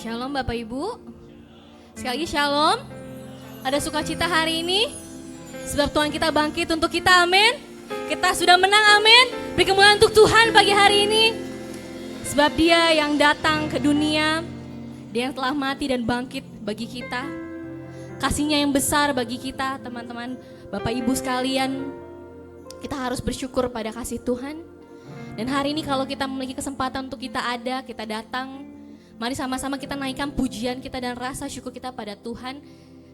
Shalom Bapak Ibu. Sekali lagi shalom. Ada sukacita hari ini sebab Tuhan kita bangkit untuk kita, amin. Kita sudah menang, amin. Beri kemuliaan untuk Tuhan pagi hari ini. Sebab Dia yang datang ke dunia, Dia yang telah mati dan bangkit bagi kita. Kasih-Nya yang besar bagi kita, teman-teman, Bapak Ibu sekalian. Kita harus bersyukur pada kasih Tuhan. Dan hari ini kalau kita memiliki kesempatan untuk kita ada, kita datang, mari sama-sama kita naikkan pujian kita dan rasa syukur kita pada Tuhan.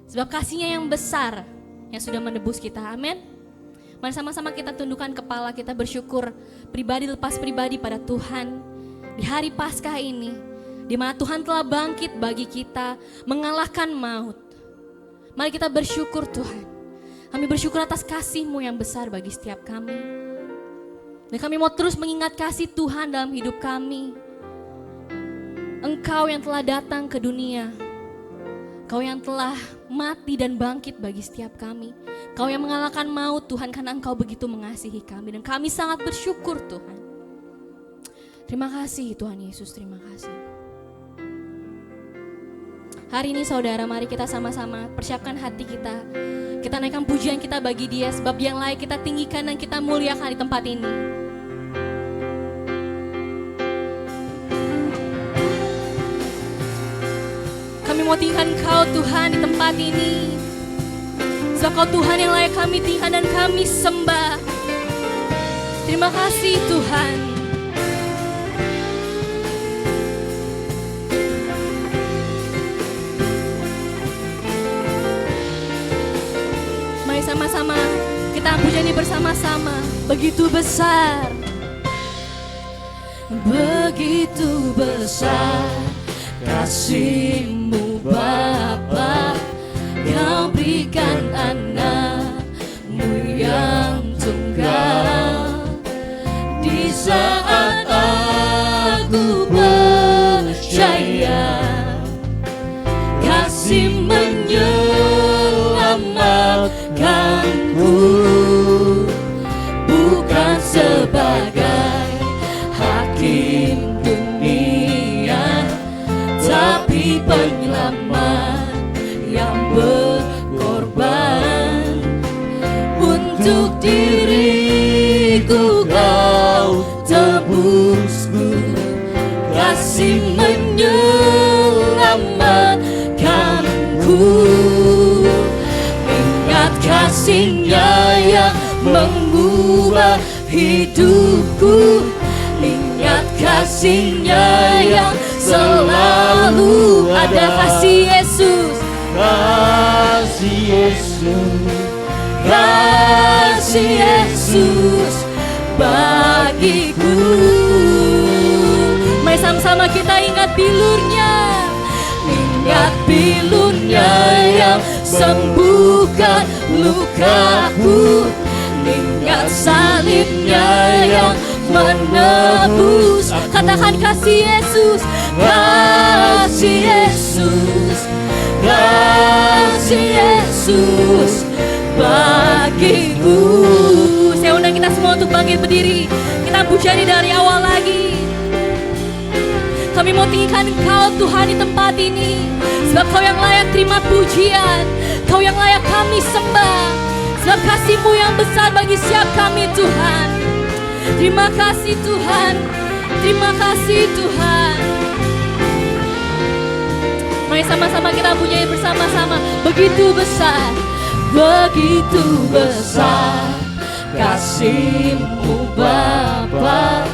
Sebab kasih-Nya yang besar yang sudah menebus kita, amin. Mari sama-sama kita tundukkan kepala, kita bersyukur pribadi lepas pribadi pada Tuhan. Di hari Paskah ini, di mana Tuhan telah bangkit bagi kita, mengalahkan maut. Mari kita bersyukur Tuhan. Kami bersyukur atas kasih-Mu yang besar bagi setiap kami. Dan kami mau terus mengingat kasih Tuhan dalam hidup kami. Engkau yang telah datang ke dunia, Kau yang telah mati dan bangkit bagi setiap kami. Kau yang mengalahkan maut Tuhan, karena Engkau begitu mengasihi kami. Dan kami sangat bersyukur Tuhan. Terima kasih Tuhan Yesus, terima kasih. Hari ini saudara, mari kita sama-sama persiapkan hati kita. Kita naikkan pujian kita bagi Dia, sebab Dia yang layak kita tinggikan dan kita muliakan di tempat ini. Kami mau tinggikan Kau Tuhan di tempat ini. Sebab Kau Tuhan yang layak kami tinggikan dan kami sembah. Terima kasih Tuhan. Mari sama-sama kita pujian ini bersama-sama. Begitu besar, begitu besar kasih-Mu Bapa, Kau berikan anak-Mu yang tunggal. Di saat aku percaya, kasih menyelamatkanku, bukan sebagai hakim dunia, tapi penyelamat yang berkorban. Untuk diriku Kau tebusku, kasih menyelamatkanku. Ingat kasih-Nya yang mengubah hidupku. Ingat kasih-Nya yang selalu ada. Kasih Yesus, kasih Yesus, kasih Yesus bagiku. Mari sama-sama kita ingat bilur-Nya. Ingat bilur-Nya yang sembuhkan lukaku. Ingat salib-Nya yang menebus. Katakan kasih Yesus, kasih Yesus, kasih Yesus bagiku. Saya undang kita semua untuk bangkit berdiri. Kita pujian dari awal lagi. Kami mau tinggikan Kau Tuhan di tempat ini, sebab Kau yang layak terima pujian, Kau yang layak kami sembah. Sebab kasih-Mu yang besar bagi setiap kami Tuhan. Terima kasih Tuhan, terima kasih Tuhan. Mari sama-sama kita pujian bersama-sama. Begitu besar, begitu besar kasih-Mu Bapa,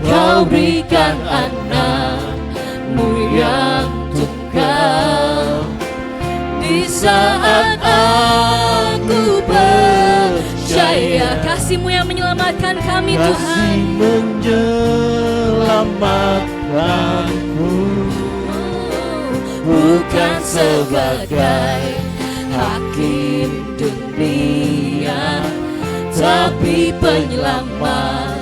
Kau berikan anak-Mu yang tunggal. Di saat aku percaya, kasih-Mu yang menyelamatkan kami Tuhan. Kasih menyelamatkanku, bukan sebagai hakim dunia, tapi penyelamat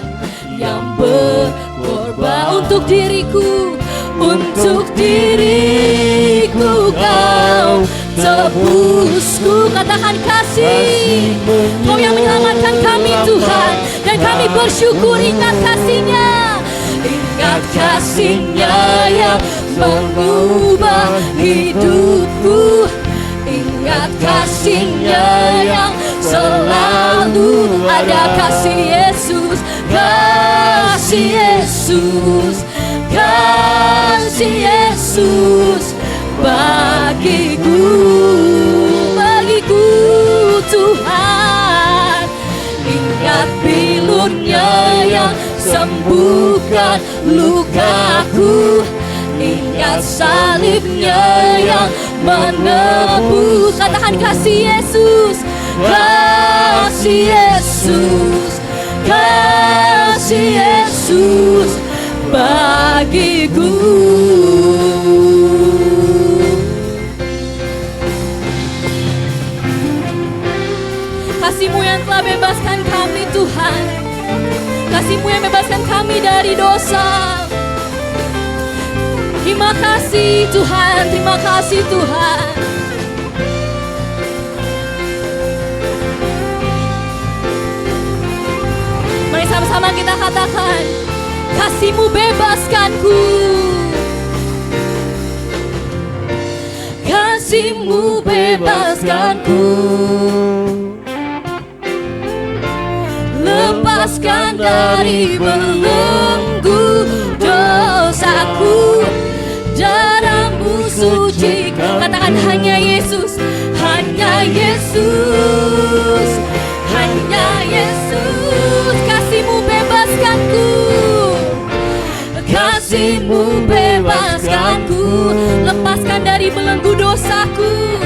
yang berkorban. Untuk diriku, untuk diriku Kau tebusku. Katakan kasih, Kau yang menyelamatkan kami Tuhan. Dan kami bersyukur ingat kasih-Nya. Ingat kasih-Nya yang mengubah hidupku. Ingat kasih-Nya yang selalu ada. Kasih Yesus, kasih Yesus, kasih Yesus bagiku, bagiku Tuhan. Ingat pilur-Nya yang sembuhkan lukaku. Ingat salib-Nya yang menebus. Katakan kasih Yesus, kasih Yesus, kasih Yesus bagiku. Kasih-Mu yang telah bebaskan kami Tuhan. Kasih-Mu yang bebaskan kami dari dosa. Terima kasih Tuhan, terima kasih Tuhan. Mari sama-sama kita katakan, kasih-Mu bebaskanku. Kasih-Mu bebaskanku. Lepaskan dari belenggu dosaku. Darah-Mu suci. Katakan hanya Yesus, hanya Yesus, hanya Yesus. Kasih-Mu bebaskanku. Kasih-Mu bebaskanku. Lepaskan dari belenggu dosaku.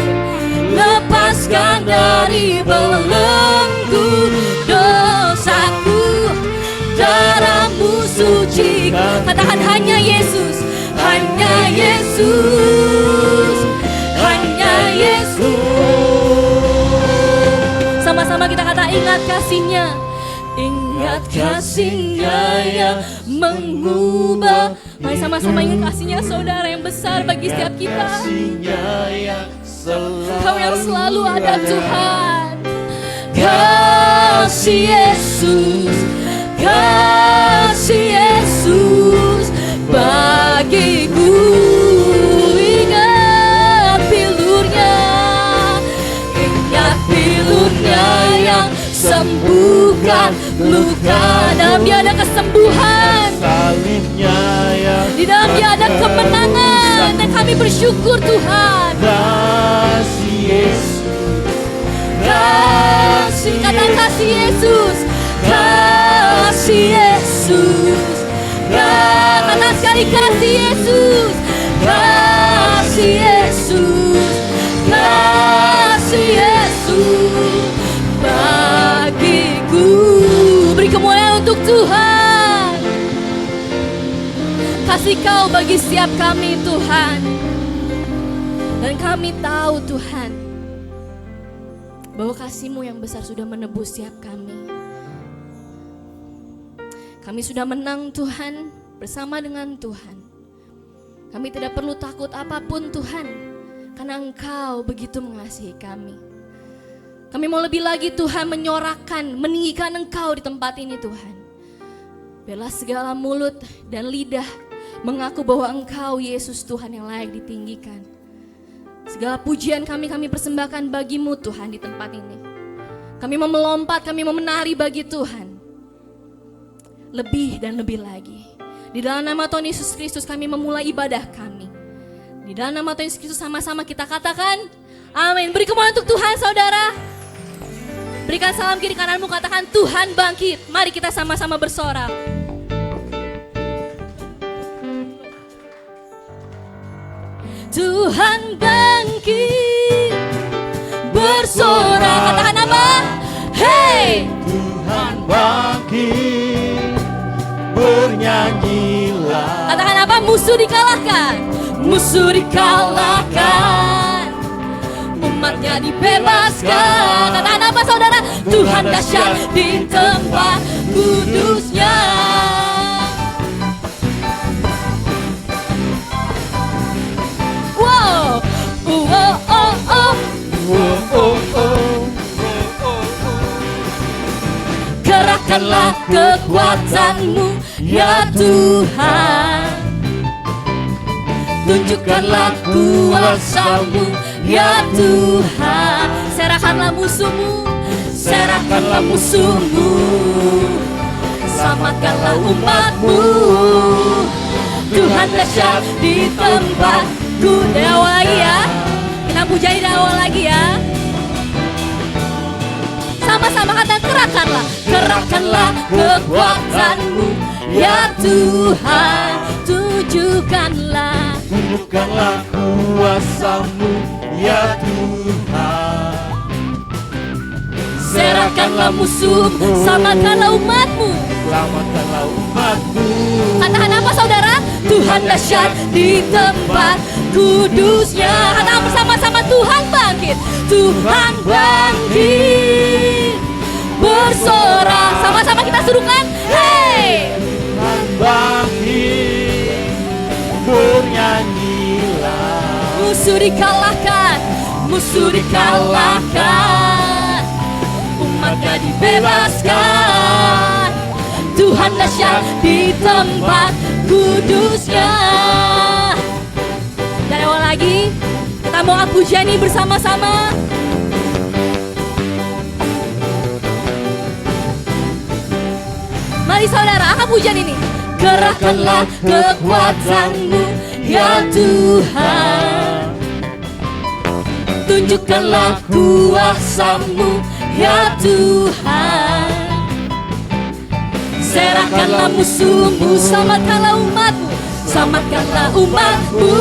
Lepaskan dari belenggu dosaku. Darah-Mu suci. Katakan hanya Yesus, hanya Yesus, hanya Yesus. Sama-sama kita kata ingat kasih-Nya. Ingat kasih-Nya yang mengubah. Mari sama-sama ingat kasih-Nya saudara yang besar bagi setiap kita. Kau yang selalu ada Tuhan. Kasih Yesus, kasih Yesus bagiku. Ingat pilur-Nya, ingat pilur-Nya yang sembuhkan luka. Dalam Dia ada kesembuhan, di dalam Dia ada kemenangan, dan kami bersyukur Tuhan. Kasih Yesus, kasih, kata kasih Yesus, kasih Yesus, kata sekali kasih Yesus, kasih Yesus, kasih Yesus bagiku. Beri kemuliaan untuk Tuhan. Kasih Kau bagi setiap kami Tuhan. Dan kami tahu Tuhan bahwa kasih-Mu yang besar sudah menebus setiap kami. Kami sudah menang Tuhan bersama dengan Tuhan. Kami tidak perlu takut apapun Tuhan, karena Engkau begitu mengasihi kami. Kami mau lebih lagi Tuhan menyorakkan, meninggikan Engkau di tempat ini Tuhan. Biarlah segala mulut dan lidah mengaku bahwa Engkau Yesus Tuhan yang layak ditinggikan. Segala pujian kami persembahkan bagi-Mu Tuhan di tempat ini. Kami mau melompat, kami mau menari bagi Tuhan. Lebih dan lebih lagi. Di dalam nama Tuhan Yesus Kristus kami memulai ibadah kami. Di dalam nama Tuhan Yesus Kristus sama-sama kita katakan amin. Beri kemuliaan untuk Tuhan saudara. Berikan salam kiri kananmu, katakan Tuhan bangkit. Mari kita sama-sama bersorak. Tuhan bangkit, bersorak. Katakan apa? Hey! Tuhan bangkit, bernyanyilah. Katakan apa? Musuh dikalahkan, musuh dikalahkan, umatnya dibebaskan. Katakan apa saudara? Tuhan dahsyat di tempat kudusnya. Wow, oh, oh, oh. Kerahkanlah kekuatan-Mu ya Tuhan. tunjukkanlah kuasa-Mu ya Tuhan. Serahkanlah musuh-Mu, serahkanlah musuh-Mu, selamatkanlah umat-Mu. Tuhan dahsyat di tempatku. Dari awal lagi ya, kita pujain dari awal lagi ya. Sama-sama kata kerahkanlah, kerahkanlah kekuatan-Mu ya Tuhan. Tunjukkanlah kuasa-Mu ya Tuhan. serahkanlah musuh-Mu, selamatkanlah umat-Mu. Selamatkanlah umat-Mu. Katakan apa saudara? Tuhan dahsyat di tempat kudusnya. Katakan bersama-sama, Tuhan bangkit, Tuhan bangkit, bersorak. Sama-sama kita serukan, hey! Tuhan bangkit, bernyanyilah. Musuh dikalahkan, musuh dikalahkan, umatnya dibebaskan. Tuhan dahsyat di tempat kudusnya. Dan awal lagi, kita mau pujian ini bersama-sama. Mari saudara, angkat pujian ini. Kerahkanlah kekuatan-Mu ya Tuhan. Tunjukkanlah kuasa-Mu ya Tuhan. Serahkanlah musuh-Mu, selamatkanlah umat-Mu, selamatkanlah umat-Mu.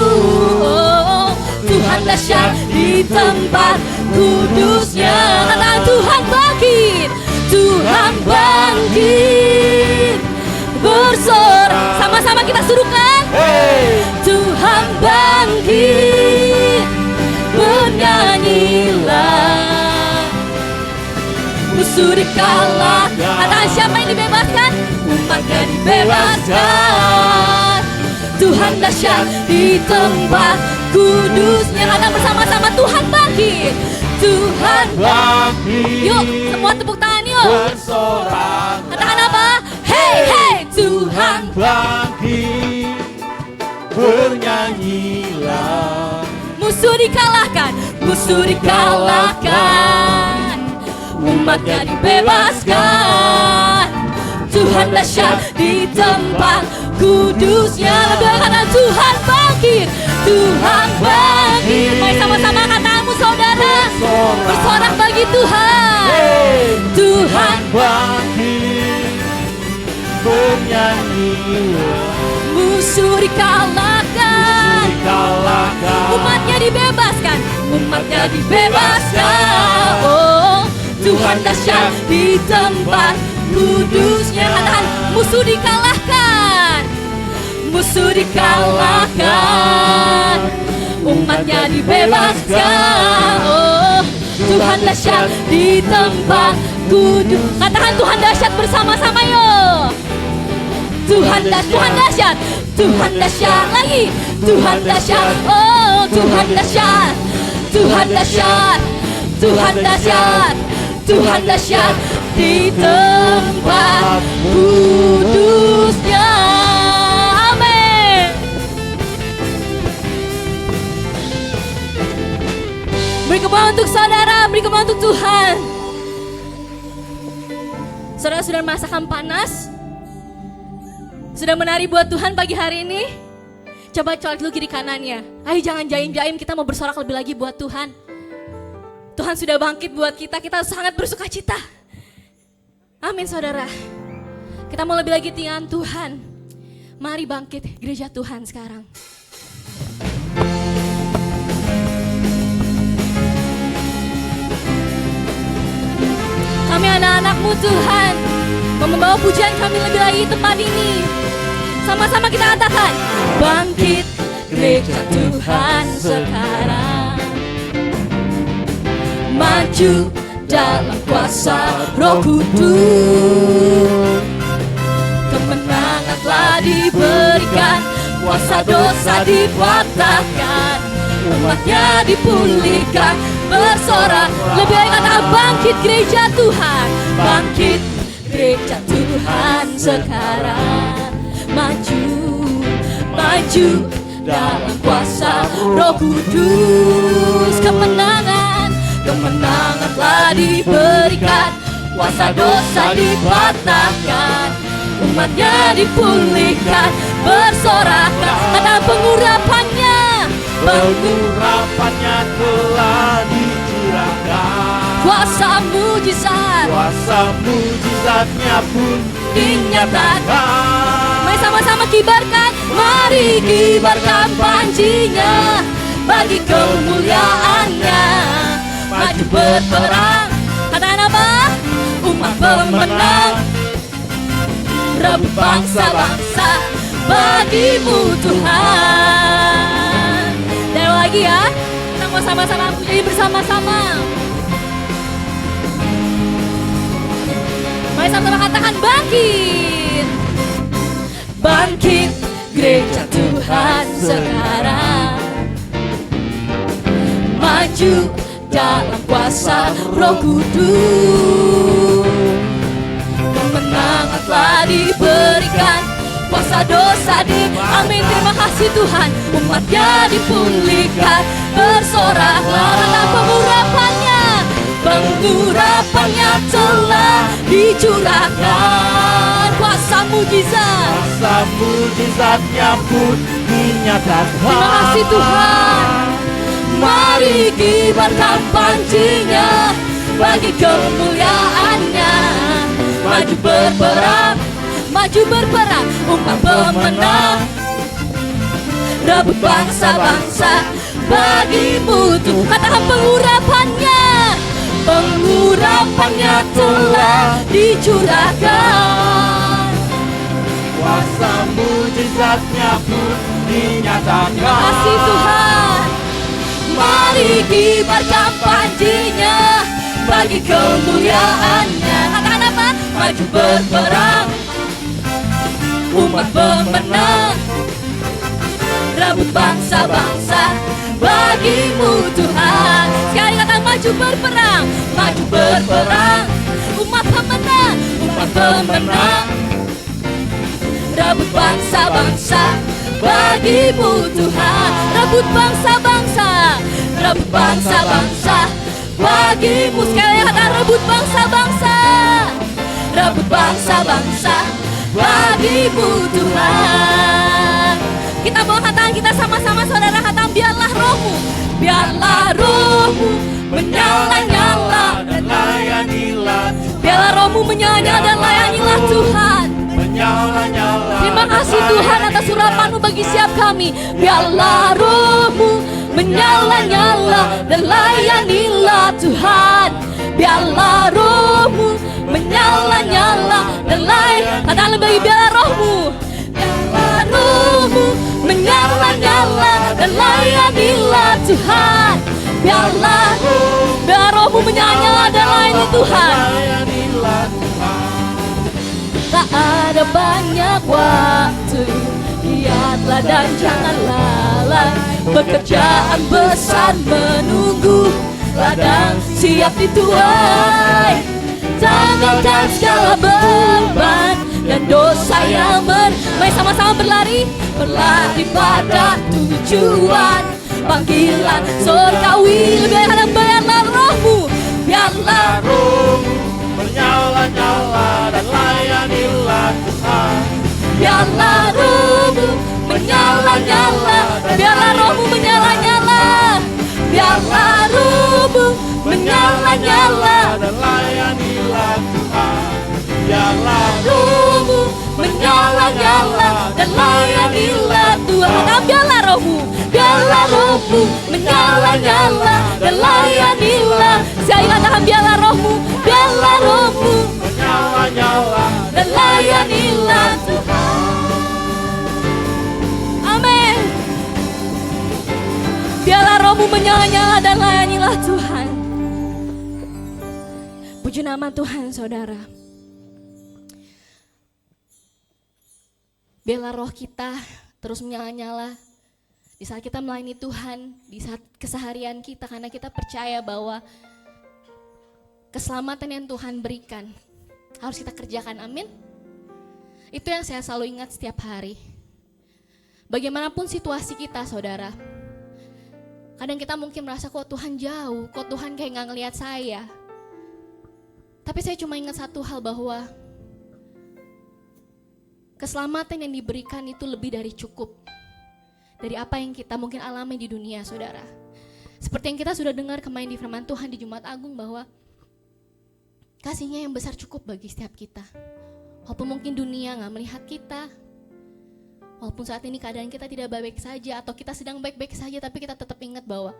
Oh, Tuhan dahsyat di tempat kudusnya. Katakan Tuhan bangkit, Tuhan bangkit, bersorak. Sama-sama kita suruhkan, Hey! Tuhan bangkit, bernyanyilah. Musuh dikalahkan. Katakan siapa yang dibebaskan? Umatnya dibebaskan. Tuhan dahsyat di tempat kudusnya. Katakan bersama-sama, Tuhan bangkit, Tuhan Bangkit. Yuk, semua tepuk tangan yuk. Bersorak. Katakan apa? Hey, hey, Tuhan Bangkit, bernyanyilah. musuh dikalahkan, musuh dikalahkan, umatnya dibebaskan. Tuhan dahsyat di tempat kudusnya. Lebih kata Tuhan bangkit, Tuhan bangkit. Mari sama-sama katamu saudara, bersorak bagi Tuhan. Hey! Tuhan Bangkit, bernyanyilah. musuh dikalahkan, Dikalahkan. umatnya dibebaskan, umatnya dibebaskan. Oh, Tuhan dahsyat di tempat kudusnya. Katakan musuh dikalahkan, musuh dikalahkan, umatnya dibebaskan. Oh, Tuhan dahsyat di tempat kudus. Katakan Tuhan dahsyat bersama-sama yuk. Tuhan dahsyat, Tuhan dahsyat lagi, Tuhan dahsyat, oh Tuhan dahsyat, Tuhan dahsyat, Tuhan dahsyat, Tuhan dahsyat di tempat kudusnya. Amin. Beri kemuliaan untuk saudara, beri kemuliaan untuk Tuhan. Saudara sudah merasakan panas? Sudah menari buat Tuhan pagi hari ini? Coba colek dulu kiri kanannya. Ayo jangan jaim-jaim, kita mau bersorak lebih lagi buat Tuhan. Tuhan sudah bangkit buat kita, kita sangat bersuka cita. Amin saudara. Kita mau lebih lagi tinggal Tuhan. Mari bangkit gereja Tuhan sekarang. Kami anak-anak-Mu Tuhan, mau membawa pujian kami lebih lagi di tempat ini. Sama-sama kita katakan, bangkit gereja Tuhan sekarang. Maju dalam kuasa Roh Kudus. Kemenangan telah diberikan, kuasa dosa dipatahkan, umatnya dipulihkan, bersorak. Lebih baik kata bangkit gereja Tuhan, bangkit gereja Tuhan sekarang. Maju, maju dalam kuasa Roh Kudus. Kemenangan telah diberikan, kuasa dosa dipatahkan, umatnya dipulihkan, bersoraklah karena pengurapannya telah dicurahkan. Kuasa mujizatnya pun dinyatakan. Mari sama-sama kibarkan, mari kibarkan pancinya bagi kemuliaannya. Maju berperang, katakan apa? Umat pemenang, rebut bangsa-bangsa bagimu Tuhan. Dan lagi ya, kita mau sama-sama puji bersama-sama. Mari sama-sama katakan bangkit. Bangkit gereja Tuhan sekarang, maju dalam kuasa Roh Kudus. Kemenangan telah diberikan, kuasa dosa amin. Terima kasih Tuhan, umatnya dipulihkan, bersoraklah karena pengurapannya telah dicurahkan. Kuasa mujizatnya pun dinyatakan. Terima kasih Tuhan. Mari kibarkan pancinya bagi kemuliaannya. Maju berperang, umat pemenang, rebut bangsa-bangsa bagimu Tuhan. Katakan pengurapannya telah dicurahkan. Kuasa mujizatnya pun dinyatakan. Terima kasih Tuhan. Mari kibarkan pancinya bagi kemuliaannya. Katakan apa? Maju berperang, umat pemenang, rebut bangsa-bangsa bagimu Tuhan. Sekali kata maju berperang, umat pemenang, rebut bangsa-bangsa bagimu Tuhan. Rebut bangsa-bangsa bagimu. Sekali kata rebut bangsa-bangsa bagimu Tuhan. Kita bawa katakan kita sama-sama saudara, katakan biarlah rohmu menyala-nyala dan layanilah. Biarlah rohmu menyala-nyala dan layanilah Tuhan. Terima kasih Tuhan atas urapan-Mu bagi setiap kami. Biarlah rohmu menyala-nyala dan layanilah Tuhan. Biarlah rohmu menyala-nyala dan katakan lebih, biarlah rohmu menyala-nyala dan layanilah Tuhan. Biarlah rohmu menyala-nyala dan layani Tuhan. Tak ada banyak waktu, lihatlah dan jangan lalai. Pekerjaan besar menunggu, ladang siap dituai. Tanggalkan segala beban dan dosa yang mari sama-sama berlari pada tujuan panggilan surgawi. Biarlah rohmu menyala-nyala dan layanilah Tuhan. Biarlah rohmu menyala-nyala, biarlah rohmu menyala-nyala, biarlah rohmu menyala-nyala dan layanilah Tuhan. Biarlah rohmu menyala-nyala dan layanilah Tuhan. Biarlah rohmu menyala-nyala dan layanilah. Saya katakan biarlah rohmu menyala-nyala dan layanilah Tuhan. Amin. Biarlah rohmu menyala-nyala dan layanilah Tuhan. Puji nama Tuhan saudara. Biarlah roh kita terus menyala-nyala di saat kita melayani Tuhan, di saat keseharian kita, karena kita percaya bahwa keselamatan yang Tuhan berikan harus kita kerjakan, amin. Itu yang saya selalu ingat setiap hari. Bagaimanapun situasi kita saudara, kadang kita mungkin merasa kok Tuhan jauh, kok Tuhan kayak gak ngelihat saya. Tapi saya cuma ingat satu hal, bahwa keselamatan yang diberikan itu lebih dari cukup dari apa yang kita mungkin alami di dunia saudara. Seperti yang kita sudah dengar kemarin di firman Tuhan di Jumat Agung, bahwa kasih-Nya yang besar cukup bagi setiap kita. Walaupun mungkin dunia gak melihat kita, walaupun saat ini keadaan kita tidak baik-baik saja, atau kita sedang baik-baik saja, tapi kita tetap ingat bahwa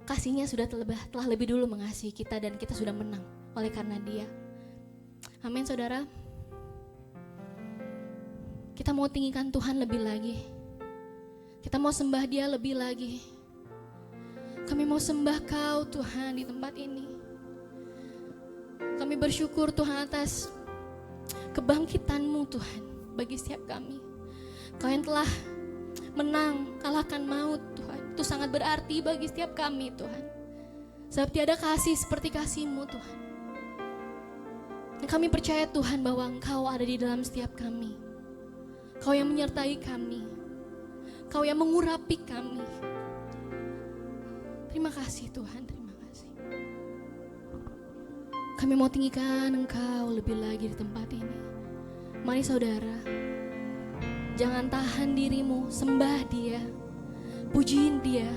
kasih-Nya sudah telah lebih dulu mengasihi kita, dan kita sudah menang oleh karena Dia. Amin saudara. Kita mau tinggikan Tuhan lebih lagi. Kita mau sembah Dia lebih lagi. Kami mau sembah Kau Tuhan di tempat ini. Kami bersyukur Tuhan atas kebangkitan-Mu Tuhan bagi setiap kami. Kau yang telah menang, kalahkan maut Tuhan. Itu sangat berarti bagi setiap kami Tuhan. Sebab tiada kasih seperti kasih-Mu Tuhan. Dan kami percaya Tuhan bahwa Engkau ada di dalam setiap kami. Kau yang menyertai kami. Kau yang mengurapi kami. Terima kasih Tuhan, terima kasih. Kami mau tinggikan Engkau lebih lagi di tempat ini. Mari saudara, jangan tahan dirimu, sembah Dia, pujiin Dia.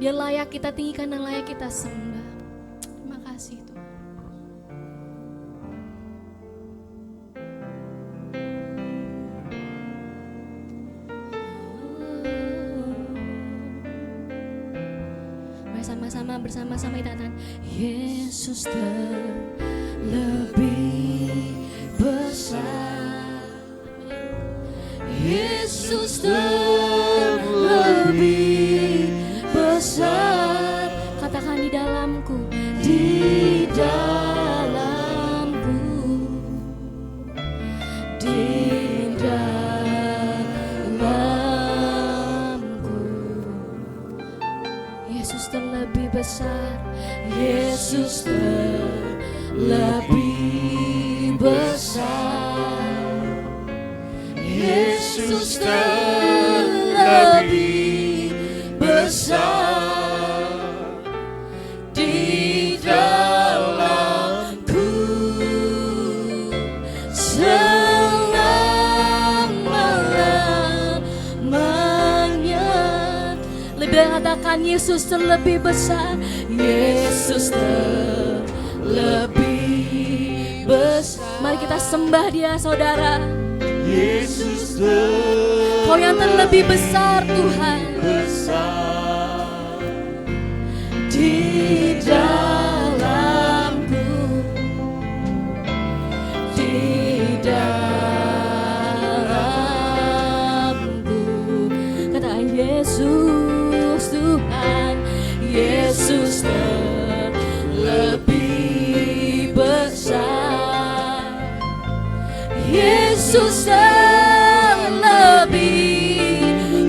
Dia layak kita tinggikan dan layak kita sembah. Terima kasih Tuhan. Bersama-sama kita katakan, Yesus terlebih besar. Yesus terlebih besar. Katakan di dalamku, di dalamku, di dalamku. Yesus terlebih besar. Yesus terlebih besar. Yesus terlebih besar. Di dalamku selama-lamanya. Lebih katakan Yesus terlebih besar. Yesus terlebih besar. Mari kita sembah Dia saudara. Yesus Kau yang terlebih besar Tuhan. besar. Di dalamku, di dalamku. Katakan Yesus Tuhan. Yesus terlebih besar. Yesus terlebih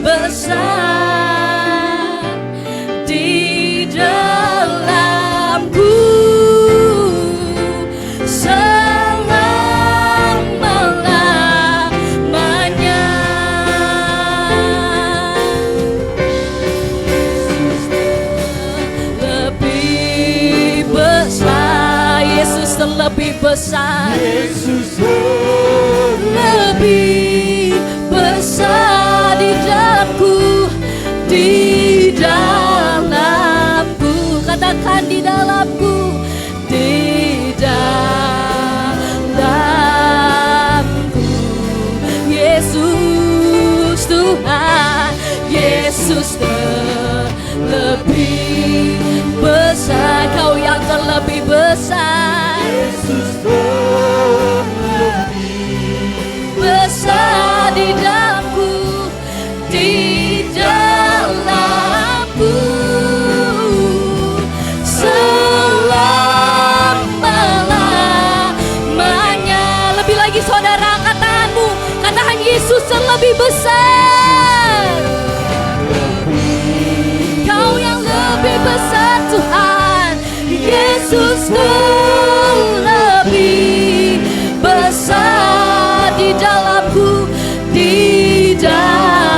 besar. Di dalamku selama-lamanya. Lebih besar. Yesus terlebih besar. Yesus Lebih besar di dalamku, di dalamku. Katakan di dalamku, di dalamku. Yesus Tuhan. Yesus terlebih besar. Kau yang terlebih besar. Yesus terlebih besar di dalamku, di dalamku selama-lamanya. Lebih lagi saudara, katakanmu, katakan Yesus terlebih besar. Kau yang lebih besar Tuhan. Yesus terlebih besar di dalamku, di dalamku.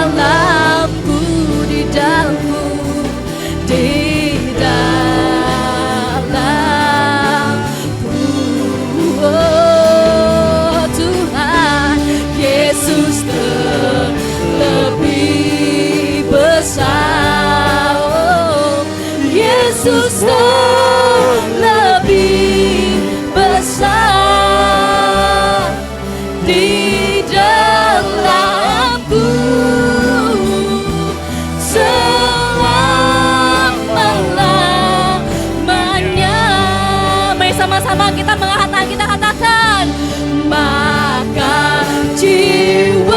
Yesus lebih besar di dalamku selama-lamanya. Mari sama-sama kita mengangkat tangan, kita katakan, maka jiwaku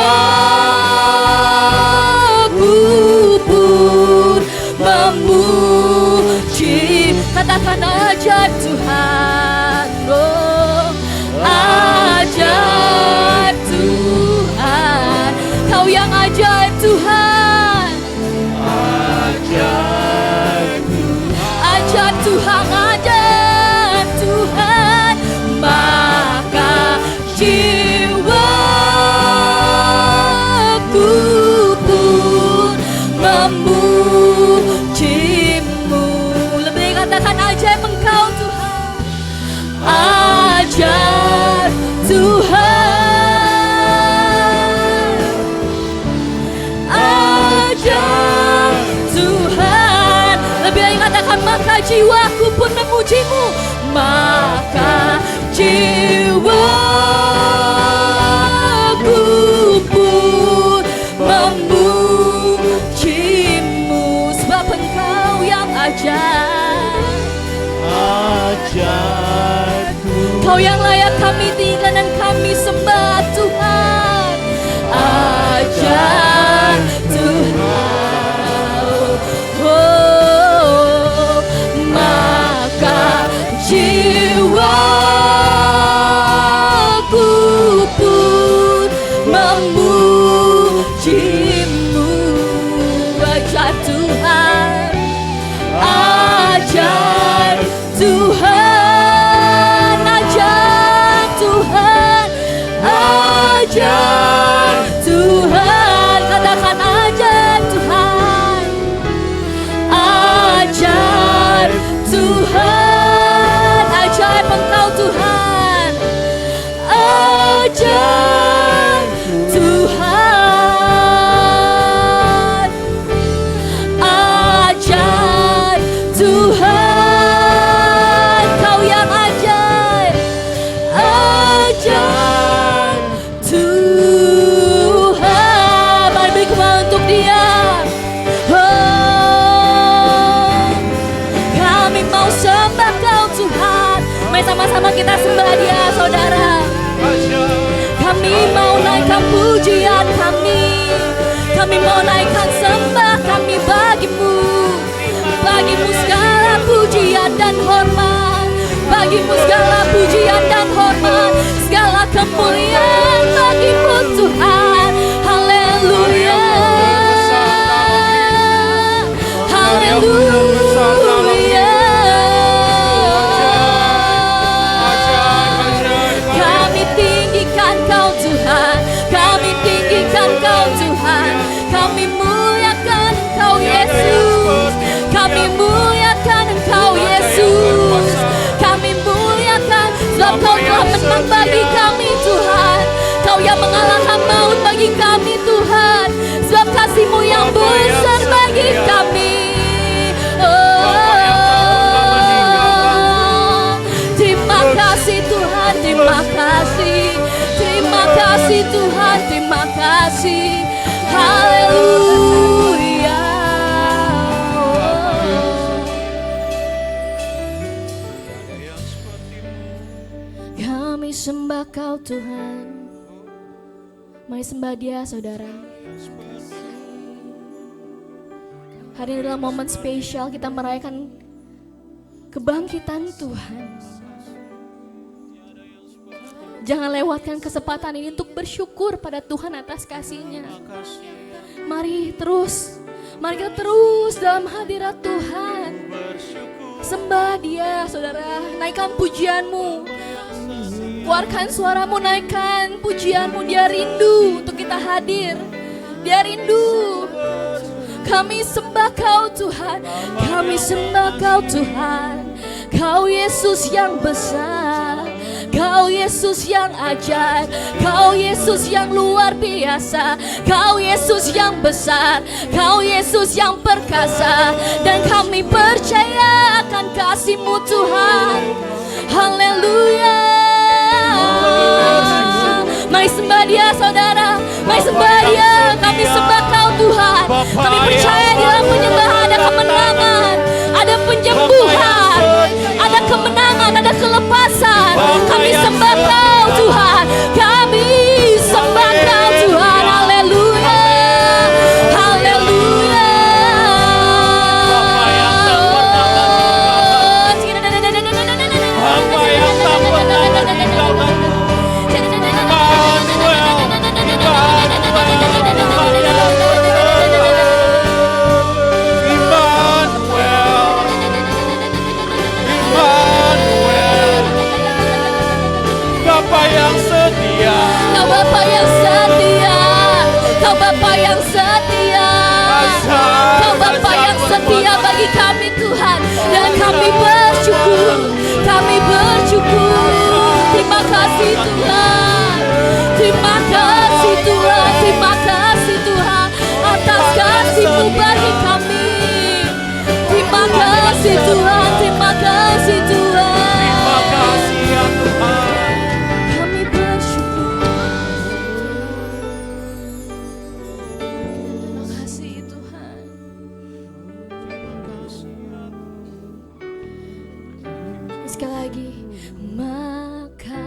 pun memuji. Katakan ajaib Tuhan, oh ajaib Tuhan, Kau yang ajaib Tuhan, Ajaib Tuhan, ajaib Tuhan, ajaib Tuhan. Maka jiwaku pun memuji-Mu. Lebih katakan ajaib Engkau Tuhan, ajaib Tuhan, ajaib Tuhan. Lebih lagi katakan, maka jiwaku pun memuji-Mu, maka jiwaku pun memuji-Mu, sebab Engkau yang ajaib. ajaib Tuhan, Kau yang layak kami tinggikan dan kami sembah Tuhan. Ajaib Tuhan, oh, maka jiwaku pun memuji-Mu. Ajaib Tuhan, ajaib Tuhan, ajaib Tuhan, ajaib Tuhan. Katakan ajaib Tuhan, ajaib Tuhan, ajaib Engkau Tuhan, ajaib Tuhan, ajaib Tuhan. Kau yang ajaib, ajaib Tuhan. Mari beri kembali untuk Dia. Oh, kami mau sembah Kau Tuhan. Mari sama-sama kita sembah Dia, saudara. Kami mau naikkan pujian kami, kami mau naikkan sembah kami bagimu. Bagimu segala pujian dan hormat, bagimu segala pujian dan hormat, segala kemuliaan bagimu Tuhan. Haleluya, haleluya. Kami tinggikan Kau Tuhan, kami tinggikan Kau Tuhan, kami muliakan Engkau Yesus, kami muliakan Engkau Yesus, kami muliakan sebab Kau telah menang bagi kami Tuhan. Kau yang mengalahkan maut bagi kami Tuhan, sebab kasih-Mu yang besar bagi kami. Terima kasih Tuhan, terima kasih, terima kasih Tuhan, terima kasih. Haleluya. Kami sembah Kau Tuhan. Mari sembah Dia, saudara. Hari ini adalah momen spesial kita merayakan kebangkitan Tuhan. Jangan lewatkan kesempatan ini untuk bersyukur pada Tuhan atas kasih-Nya. Mari kita terus dalam hadirat Tuhan. Sembah Dia, saudara. Naikkan pujianmu, keluarkan suaramu, naikkan pujianmu. Dia rindu untuk kita hadir, Dia rindu. Kami sembah Kau Tuhan, kami sembah Kau Tuhan, Kau Yesus yang besar, Kau Yesus yang ajaib, Kau Yesus yang luar biasa, Kau Yesus yang besar, Kau Yesus yang perkasa. Dan kami percaya akan kasih-Mu Tuhan. Haleluya. Mari sembah Dia saudara, mari sembah Dia. Kami sembah Kau Tuhan. Kami percaya di dalam penyembahan ada kemenangan, ada penyembuhan, ada kemenangan, ada kelepasan. Kami sembah Kau Tuhan, kami sembah Kau Tuhan. Haleluya, haleluya. Hamba yang tak pernah ditinggalkan. Bapa yang setia, Kau Bapa yang setia, Kau Bapa yang setia, Kau Bapa yang setia bagi kami Tuhan. Dan kami bersyukur, kami bersyukur. Terima kasih Tuhan, terima kasih Tuhan, terima kasih Tuhan atas kasih-Mu bagi kami. Terima kasih Tuhan, terima kasih Tuhan. terima kasih ya Tuhan. Kami bersyukur. Terima kasih Tuhan. Sekali lagi, maka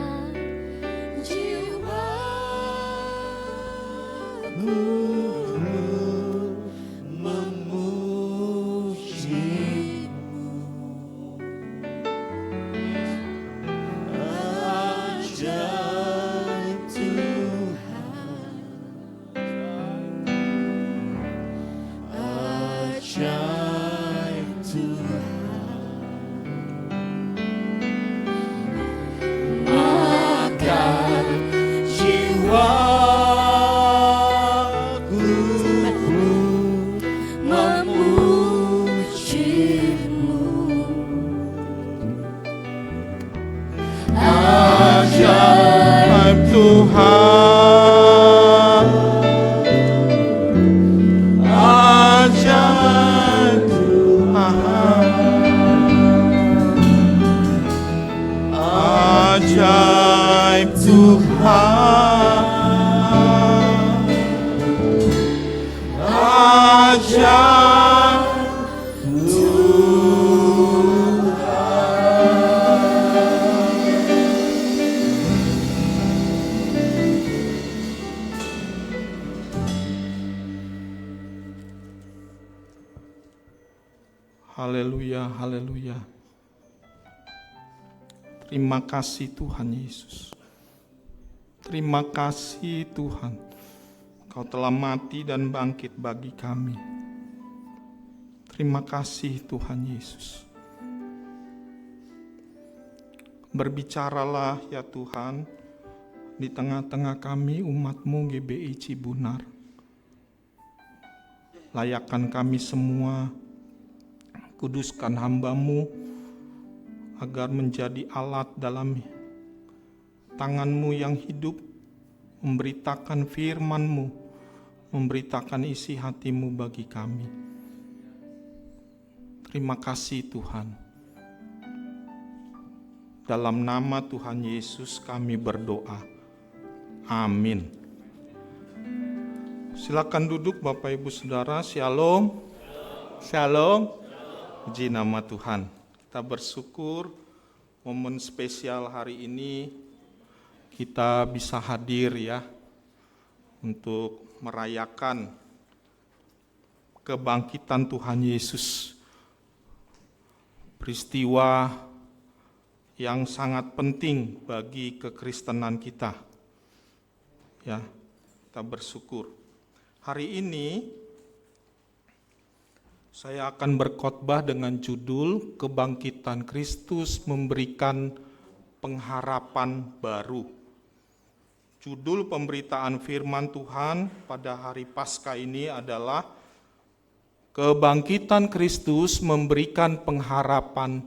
ajaib Tuhan, ajaib haleluya, haleluya. Terima kasih Tuhan Yesus. Terima kasih Tuhan. Kau telah mati dan bangkit bagi kami. Terima kasih Tuhan Yesus. Berbicaralah ya Tuhan di tengah-tengah kami umat-Mu GBI Cibunar. Layakkan kami semua, kuduskan hamba-Mu agar menjadi alat dalam tangan-Mu yang hidup, memberitakan firman-Mu, memberitakan isi hati-Mu bagi kami. Terima kasih Tuhan. Dalam nama Tuhan Yesus kami berdoa. Amin. Silakan duduk Bapak Ibu Saudara. Shalom. Shalom. Puji nama Tuhan. Kita bersyukur momen spesial hari ini kita bisa hadir ya untuk merayakan kebangkitan Tuhan Yesus. Peristiwa yang sangat penting bagi kekristenan kita. Ya, kita bersyukur. Hari ini saya akan berkhotbah dengan judul Kebangkitan Kristus Memberikan Pengharapan Baru. Judul pemberitaan firman Tuhan pada hari Paskah ini adalah Kebangkitan Kristus Memberikan Pengharapan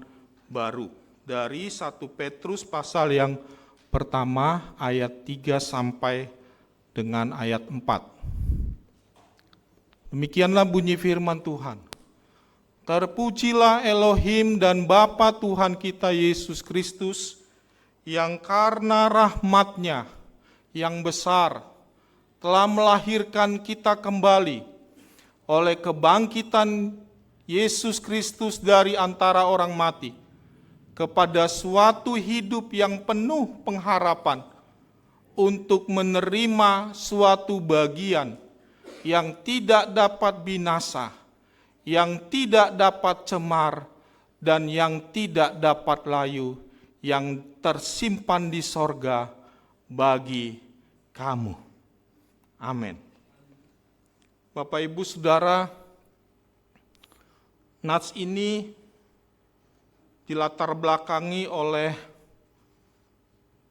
Baru. Dari 1 Petrus pasal yang pertama ayat 3 sampai dengan ayat 4. Demikianlah bunyi firman Tuhan. Terpujilah Elohim dan Bapa Tuhan kita Yesus Kristus, yang karena rahmat-Nya yang besar telah melahirkan kita kembali oleh kebangkitan Yesus Kristus dari antara orang mati kepada suatu hidup yang penuh pengharapan untuk menerima suatu bagian yang tidak dapat binasa, yang tidak dapat cemar, dan yang tidak dapat layu, yang tersimpan di sorga bagi kamu. Amin. Bapak, Ibu, Saudara, nats ini dilatar belakangi oleh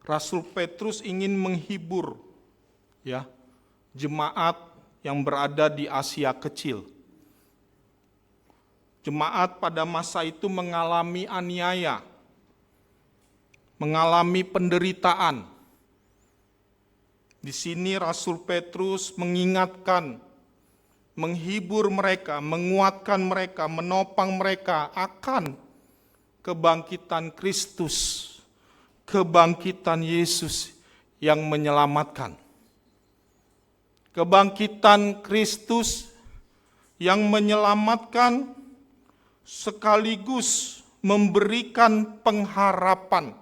Rasul Petrus ingin menghibur jemaat yang berada di Asia Kecil. Jemaat pada masa itu mengalami aniaya, mengalami penderitaan. Di sini Rasul Petrus mengingatkan, menghibur mereka, menguatkan mereka, menopang mereka akan kebangkitan Kristus, kebangkitan Yesus yang menyelamatkan. Kebangkitan Kristus yang menyelamatkan sekaligus memberikan pengharapan.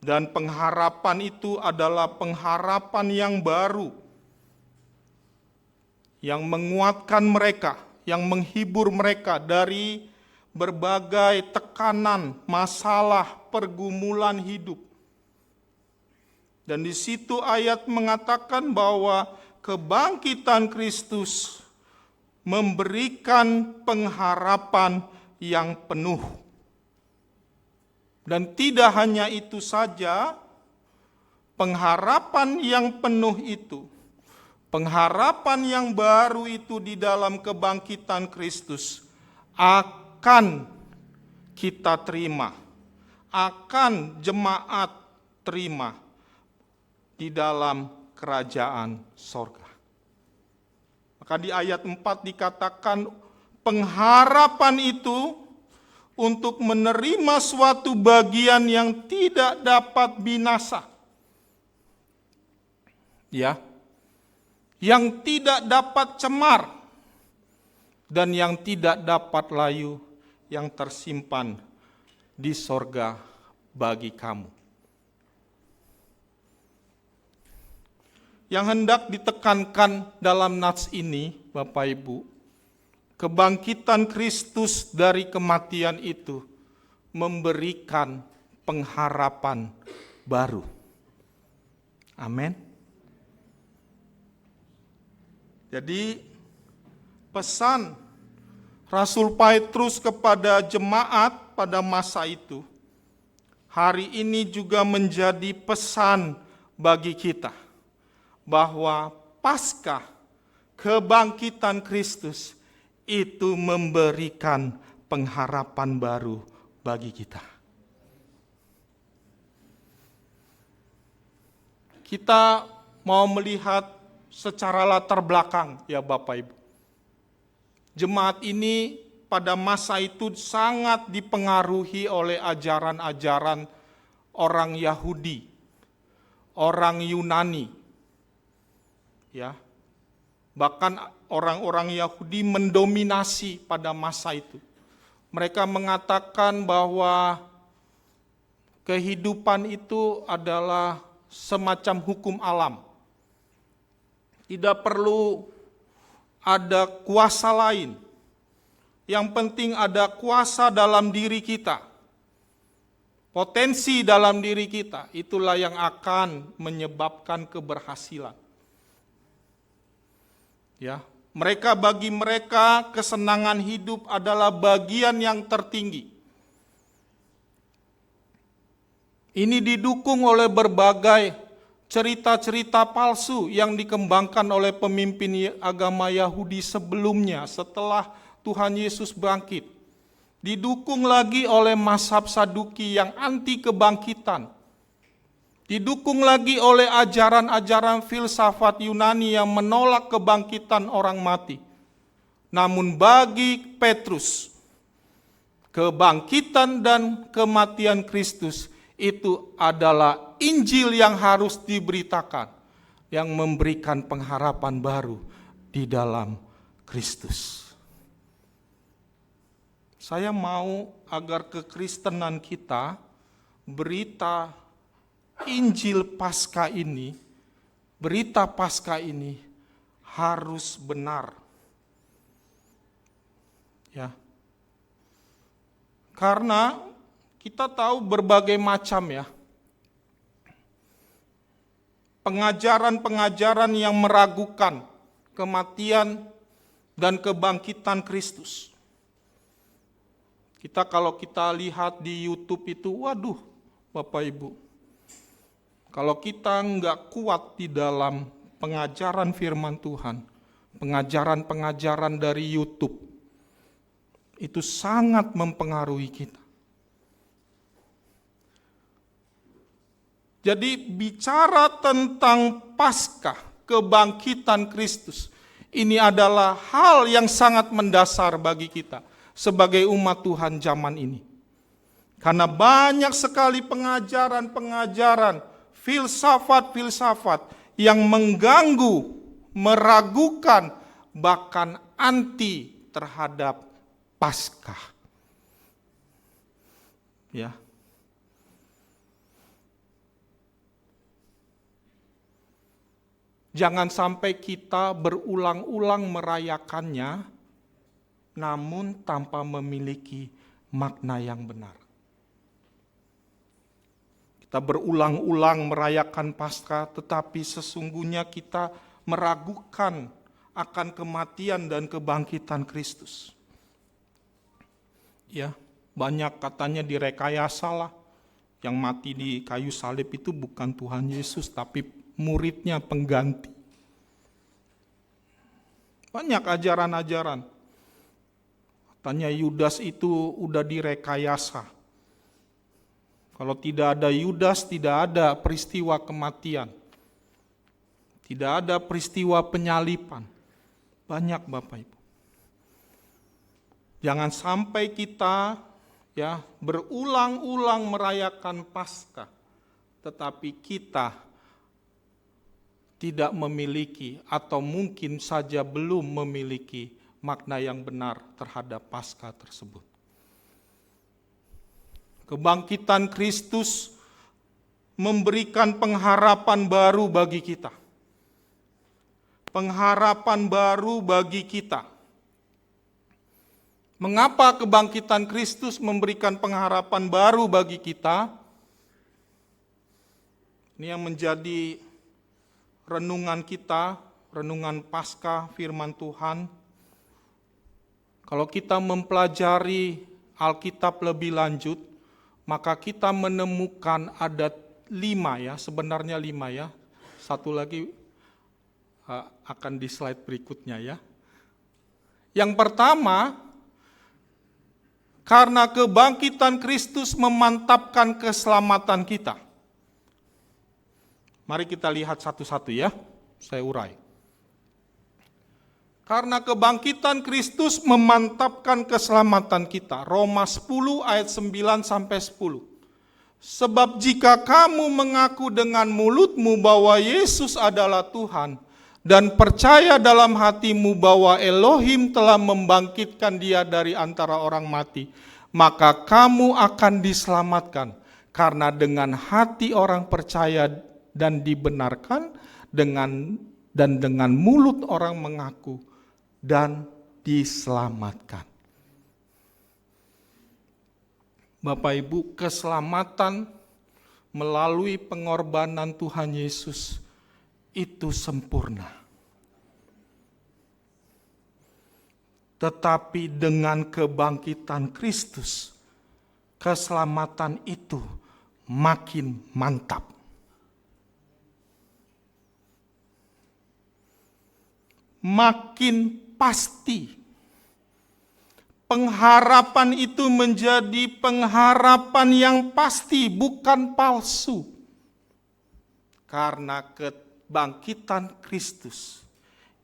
Dan pengharapan itu adalah pengharapan yang baru, yang menguatkan mereka, yang menghibur mereka dari berbagai tekanan, masalah, pergumulan hidup. Dan di situ ayat mengatakan bahwa kebangkitan Kristus memberikan pengharapan yang penuh. Dan tidak hanya itu saja, pengharapan yang penuh itu, pengharapan yang baru itu di dalam kebangkitan Kristus akan kita terima, akan jemaat terima di dalam kerajaan sorga. Maka di ayat 4 dikatakan pengharapan itu untuk menerima suatu bagian yang tidak dapat binasa. Yang tidak dapat cemar dan yang tidak dapat layu, yang tersimpan di sorga bagi kamu. Yang hendak ditekankan dalam nats ini, Bapak Ibu, kebangkitan Kristus dari kematian itu memberikan pengharapan baru. Amin. Jadi pesan Rasul Petrus kepada jemaat pada masa itu hari ini juga menjadi pesan bagi kita, bahwa Paskah kebangkitan Kristus itu memberikan pengharapan baru bagi kita. Kita mau melihat secara latar belakang ya Bapak Ibu. Jemaat ini pada masa itu sangat dipengaruhi oleh ajaran-ajaran orang Yahudi, orang Yunani. Bahkan orang-orang Yahudi mendominasi pada masa itu. Mereka mengatakan bahwa kehidupan itu adalah semacam hukum alam. Tidak perlu ada kuasa lain. Yang penting ada kuasa dalam diri kita. Potensi dalam diri kita, itulah yang akan menyebabkan keberhasilan. Bagi mereka kesenangan hidup adalah bagian yang tertinggi. Ini didukung oleh berbagai cerita-cerita palsu yang dikembangkan oleh pemimpin agama Yahudi sebelumnya setelah Tuhan Yesus bangkit. didukung lagi oleh mazhab Saduki yang anti kebangkitan, didukung lagi oleh ajaran-ajaran filsafat Yunani yang menolak kebangkitan orang mati. Namun bagi Petrus, kebangkitan dan kematian Kristus itu adalah Injil yang harus diberitakan, yang memberikan pengharapan baru di dalam Kristus. Saya mau agar kekristenan kita, berita Injil Paskah ini, berita Paskah ini harus benar. Ya. Karena kita tahu berbagai macam ya pengajaran-pengajaran yang meragukan kematian dan kebangkitan Kristus. Kalau kita lihat di YouTube itu, waduh Bapak Ibu, kalau kita nggak kuat di dalam pengajaran firman Tuhan, pengajaran-pengajaran dari YouTube, itu sangat mempengaruhi kita. Jadi bicara tentang Paskah, kebangkitan Kristus, ini adalah hal yang sangat mendasar bagi kita sebagai umat Tuhan zaman ini. Karena banyak sekali pengajaran-pengajaran, filsafat-filsafat yang mengganggu, meragukan, bahkan anti terhadap Paskah. Ya. Jangan sampai kita berulang-ulang merayakannya, namun tanpa memiliki makna yang benar. Kita berulang-ulang merayakan Paskah, tetapi sesungguhnya kita meragukan akan kematian dan kebangkitan Kristus. Ya, banyak katanya direkayasa lah. Yang mati di kayu salib itu bukan Tuhan Yesus, tapi muridnya pengganti. Banyak ajaran-ajaran. Katanya Yudas itu udah direkayasa. Kalau tidak ada Yudas, tidak ada peristiwa kematian. Tidak ada peristiwa penyalipan. Banyak Bapak Ibu. Jangan sampai kita ya berulang-ulang merayakan Paskah, tetapi kita tidak memiliki atau mungkin saja belum memiliki makna yang benar terhadap Paskah tersebut. Kebangkitan Kristus memberikan pengharapan baru bagi kita. Pengharapan baru bagi kita. Mengapa kebangkitan Kristus memberikan pengharapan baru bagi kita? Ini yang menjadi renungan kita, renungan Paskah firman Tuhan. Kalau kita mempelajari Alkitab lebih lanjut, maka kita menemukan ada 5 ya, sebenarnya 5 ya. Satu lagi akan di slide berikutnya ya. Yang pertama, karena kebangkitan Kristus memantapkan keselamatan kita. Mari kita lihat satu-satu ya, saya urai. Karena kebangkitan Kristus memantapkan keselamatan kita. Roma 10 ayat 9 sampai 10. Sebab jika kamu mengaku dengan mulutmu bahwa Yesus adalah Tuhan dan percaya dalam hatimu bahwa Elohim telah membangkitkan Dia dari antara orang mati, maka kamu akan diselamatkan. Karena dengan hati orang percaya dan dibenarkan, dan dengan mulut orang mengaku dan diselamatkan. Bapak Ibu, keselamatan melalui pengorbanan Tuhan Yesus itu sempurna. Tetapi dengan kebangkitan Kristus, keselamatan itu makin mantap. Makin pasti, pengharapan itu menjadi pengharapan yang pasti, bukan palsu. Karena kebangkitan Kristus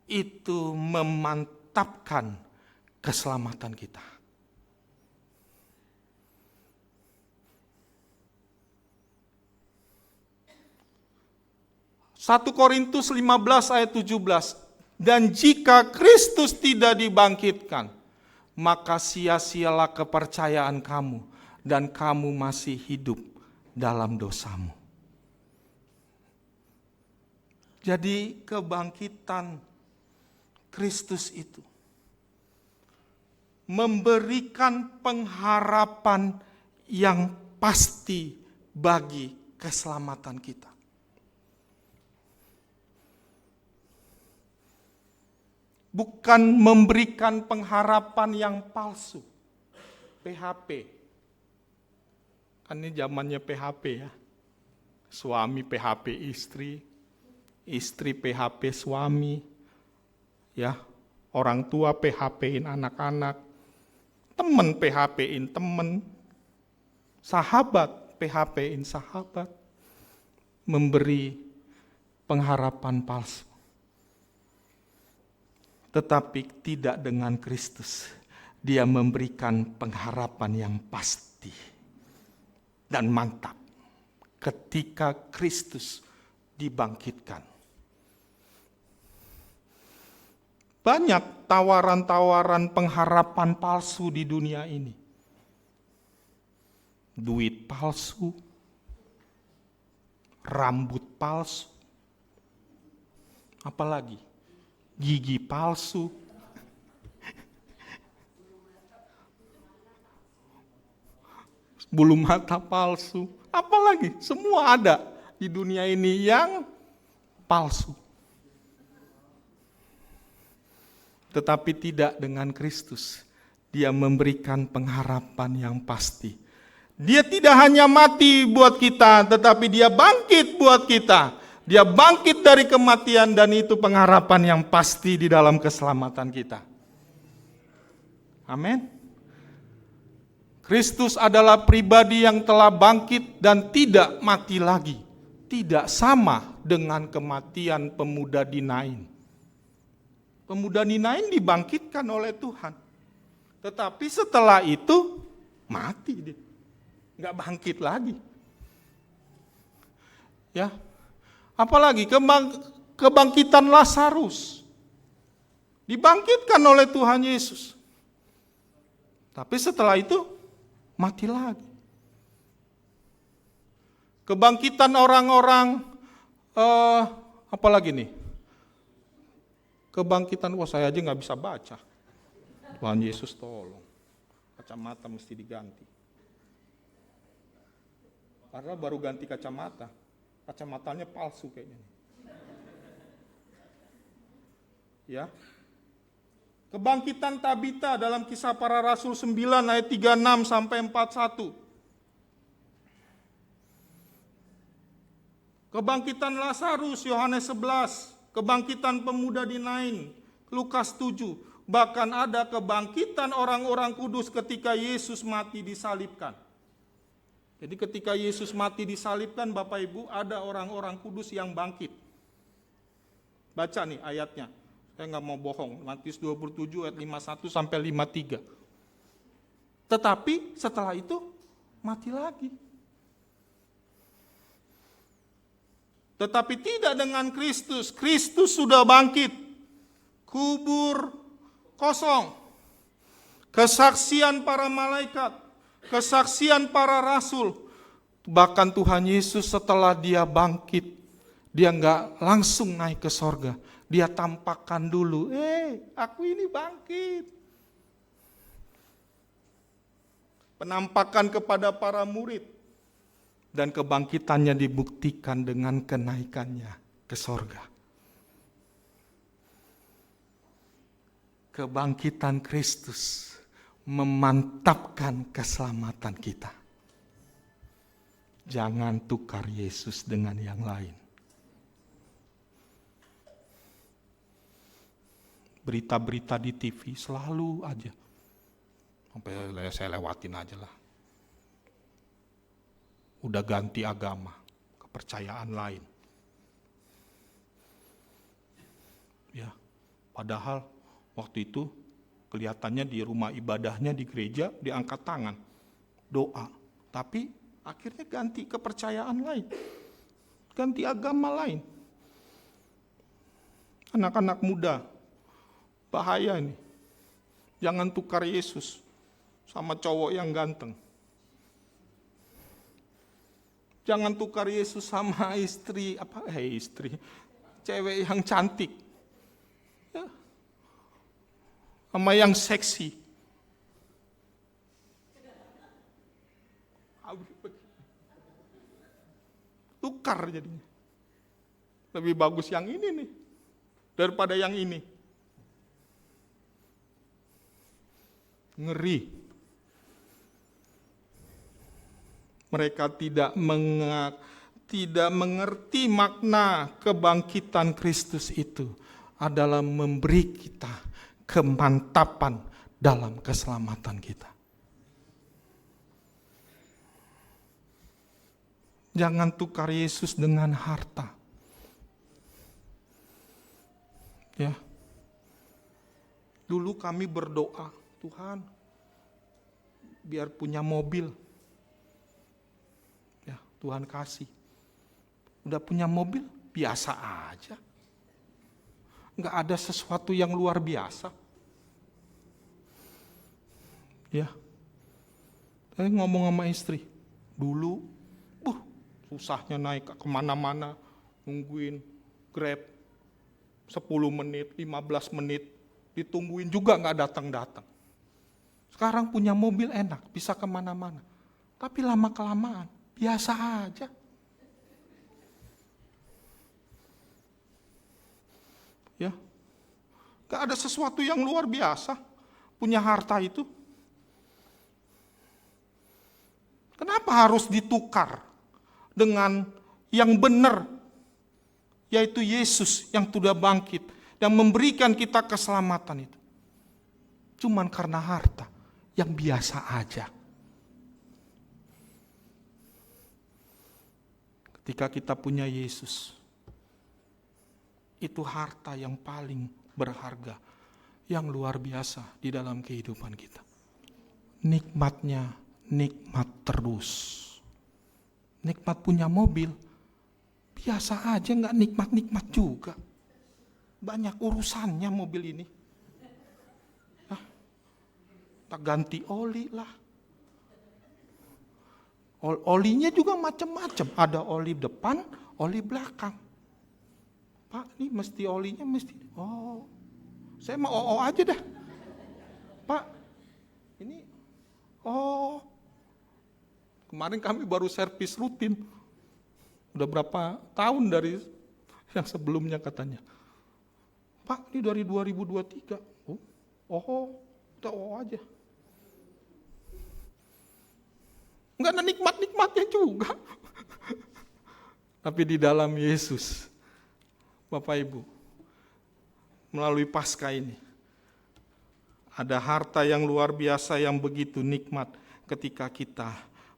itu memantapkan keselamatan kita. Satu Korintus 15 ayat 17. Dan jika Kristus tidak dibangkitkan, maka sia-sialah kepercayaan kamu dan kamu masih hidup dalam dosamu. Jadi kebangkitan Kristus itu memberikan pengharapan yang pasti bagi keselamatan kita. Bukan memberikan pengharapan yang palsu. PHP. Kan ini zamannya PHP ya. Suami PHP istri, istri PHP suami, ya, orang tua PHP-in anak-anak, teman PHP-in teman, sahabat PHP-in sahabat, memberi pengharapan palsu. Tetapi tidak dengan Kristus. Dia memberikan pengharapan yang pasti dan mantap ketika Kristus dibangkitkan. Banyak tawaran-tawaran pengharapan palsu di dunia ini. Duit palsu, rambut palsu, apalagi gigi palsu, bulu mata palsu, apalagi semua ada di dunia ini yang palsu. Tetapi tidak dengan Kristus. Dia memberikan pengharapan yang pasti. Dia tidak hanya mati buat kita, tetapi dia bangkit buat kita. Dia bangkit dari kematian dan itu pengharapan yang pasti di dalam keselamatan kita. Amin. Kristus adalah pribadi yang telah bangkit dan tidak mati lagi. Tidak sama dengan kematian pemuda di Nain. Pemuda di Nain dibangkitkan oleh Tuhan. Tetapi setelah itu mati dia. Nggak bangkit lagi. Ya. Apalagi kebangkitan Lazarus. Dibangkitkan oleh Tuhan Yesus. Tapi setelah itu mati lagi. Kebangkitan orang-orang, apalagi nih? Kebangkitan, saya aja nggak bisa baca. Tuhan Yesus tolong. Kacamata mesti diganti. Karena baru ganti kacamata. Kacamatanya palsu kayaknya. Ya. Kebangkitan Tabita dalam Kisah Para Rasul 9 ayat 36 sampai 41. Kebangkitan Lazarus Yohanes 11, kebangkitan pemuda di Nain Lukas 7, bahkan ada kebangkitan orang-orang kudus ketika Yesus mati disalibkan. Jadi ketika Yesus mati disalibkan, Bapak Ibu, ada orang-orang kudus yang bangkit. Baca nih ayatnya, saya nggak mau bohong, Matius 27 ayat 51 sampai 53. Tetapi setelah itu mati lagi. Tetapi tidak dengan Kristus. Kristus sudah bangkit. Kubur kosong. Kesaksian para malaikat, kesaksian para rasul. Bahkan Tuhan Yesus setelah dia bangkit, dia nggak langsung naik ke sorga. Dia tampakkan dulu, aku ini bangkit. Penampakan kepada para murid. Dan kebangkitannya dibuktikan dengan kenaikannya ke sorga. Kebangkitan Kristus memantapkan keselamatan kita. Jangan tukar Yesus dengan yang lain. Berita-berita di TV selalu aja. Sampai saya lewatin aja lah. Udah ganti agama, kepercayaan lain. Ya, padahal waktu itu kelihatannya di rumah ibadahnya di gereja diangkat tangan, doa. Tapi akhirnya ganti kepercayaan lain, ganti agama lain. Anak-anak muda, bahaya ini. Jangan tukar Yesus sama cowok yang ganteng. Jangan tukar Yesus sama istri, cewek yang cantik. Ya. Sama yang seksi. Tukar jadinya. Lebih bagus yang ini nih, daripada yang ini. Ngeri. Mereka tidak mengerti makna kebangkitan Kristus itu adalah memberi kita kemantapan dalam keselamatan kita. Jangan tukar Yesus dengan harta. Ya. Dulu kami berdoa, Tuhan, biar punya mobil. Ya, Tuhan kasih. Udah punya mobil, biasa aja. Nggak ada sesuatu yang luar biasa. Ya. Saya ngomong sama istri, dulu, susahnya naik kemana-mana, nungguin Grab 10 menit, 15 menit, ditungguin juga nggak datang-datang. Sekarang punya mobil enak, bisa kemana-mana. Tapi lama-kelamaan, biasa aja. Ya, nggak ada sesuatu yang luar biasa, punya harta itu. Kenapa harus ditukar dengan yang benar, yaitu Yesus yang sudah bangkit dan memberikan kita keselamatan itu? Cuman karena harta yang biasa aja. Ketika kita punya Yesus, itu harta yang paling berharga, yang luar biasa di dalam kehidupan kita. Nikmatnya, nikmat terus. Nikmat punya mobil, biasa aja, nggak nikmat-nikmat juga. Banyak urusannya mobil ini. Tak ganti oli lah. Olinya juga macam-macam. Ada oli depan, oli belakang. Pak, ini mesti olinya mesti. Oh, saya mau OO aja dah. Pak, ini. Oh. Kemarin kami baru servis rutin. Udah berapa tahun dari yang sebelumnya katanya. Pak, ini dari 2023. Udah aja. Enggak ada nikmat-nikmatnya juga. Tapi di dalam Yesus, Bapak Ibu, melalui Paskah ini, ada harta yang luar biasa yang begitu nikmat ketika kita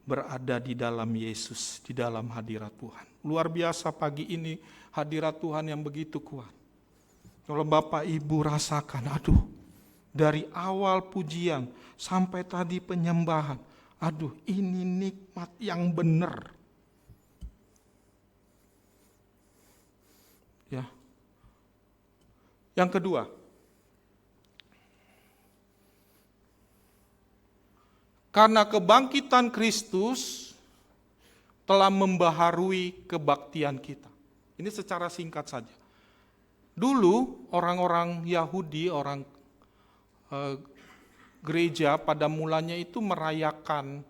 berada di dalam Yesus, di dalam hadirat Tuhan. Luar biasa pagi ini hadirat Tuhan yang begitu kuat. Kalau Bapak Ibu rasakan, dari awal pujian sampai tadi penyembahan, ini nikmat yang benar. Ya. Yang kedua, karena kebangkitan Kristus telah membaharui kebaktian kita. Ini secara singkat saja. Dulu orang-orang Yahudi, orang gereja pada mulanya itu merayakan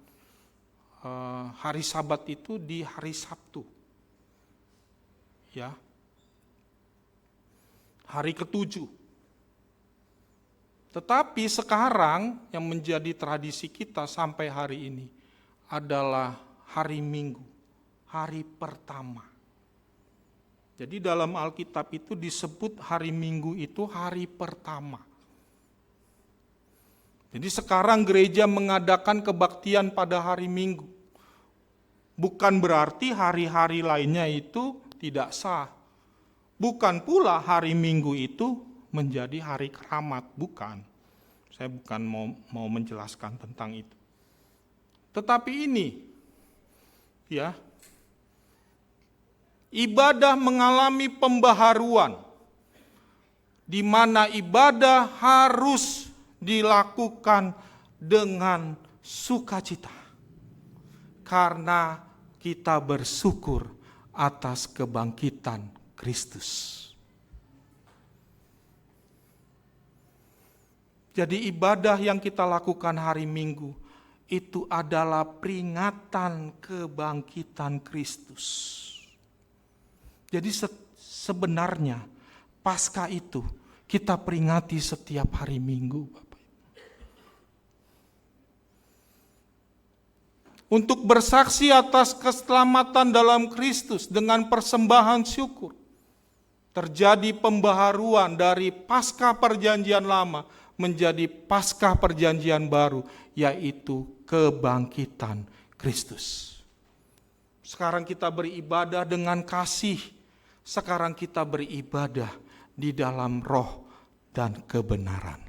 hari Sabat itu di hari Sabtu. Ya. Hari ke-7. Tetapi sekarang yang menjadi tradisi kita sampai hari ini adalah hari Minggu, hari pertama. Jadi dalam Alkitab itu disebut hari Minggu itu hari pertama. Jadi sekarang gereja mengadakan kebaktian pada hari Minggu. Bukan berarti hari-hari lainnya itu tidak sah. Bukan pula hari Minggu itu menjadi hari keramat, bukan. Saya bukan mau menjelaskan tentang itu. Tetapi ini, ya, ibadah mengalami pembaharuan, di mana ibadah harus dilakukan dengan sukacita. Karena kita bersyukur atas kebangkitan Kristus. Jadi ibadah yang kita lakukan hari Minggu itu adalah peringatan kebangkitan Kristus. Jadi sebenarnya Paskah itu kita peringati setiap hari Minggu, Bapak. Untuk bersaksi atas keselamatan dalam Kristus dengan persembahan syukur. Terjadi pembaharuan dari Paskah Perjanjian Lama menjadi Paskah Perjanjian Baru, yaitu kebangkitan Kristus. Sekarang kita beribadah dengan kasih, sekarang kita beribadah di dalam roh dan kebenaran.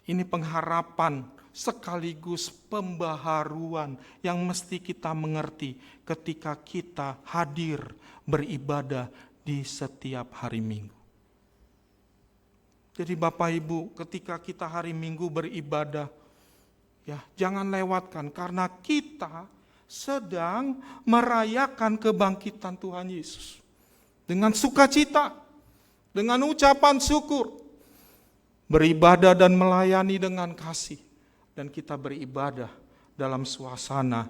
Ini pengharapan sekaligus pembaharuan yang mesti kita mengerti ketika kita hadir beribadah di setiap hari Minggu. Jadi Bapak Ibu, ketika kita hari Minggu beribadah, ya jangan lewatkan karena kita sedang merayakan kebangkitan Tuhan Yesus. Dengan sukacita, dengan ucapan syukur, beribadah dan melayani dengan kasih, dan kita beribadah dalam suasana,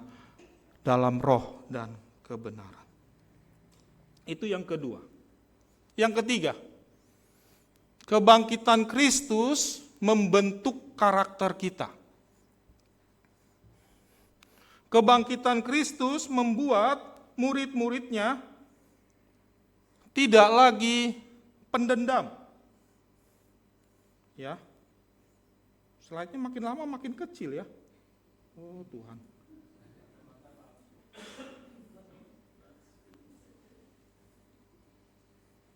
dalam roh dan kebenaran. Itu yang kedua. Yang ketiga, kebangkitan Kristus membentuk karakter kita. Kebangkitan Kristus membuat murid-muridnya tidak lagi pendendam. Ya, slide-nya makin lama makin kecil ya. Oh Tuhan.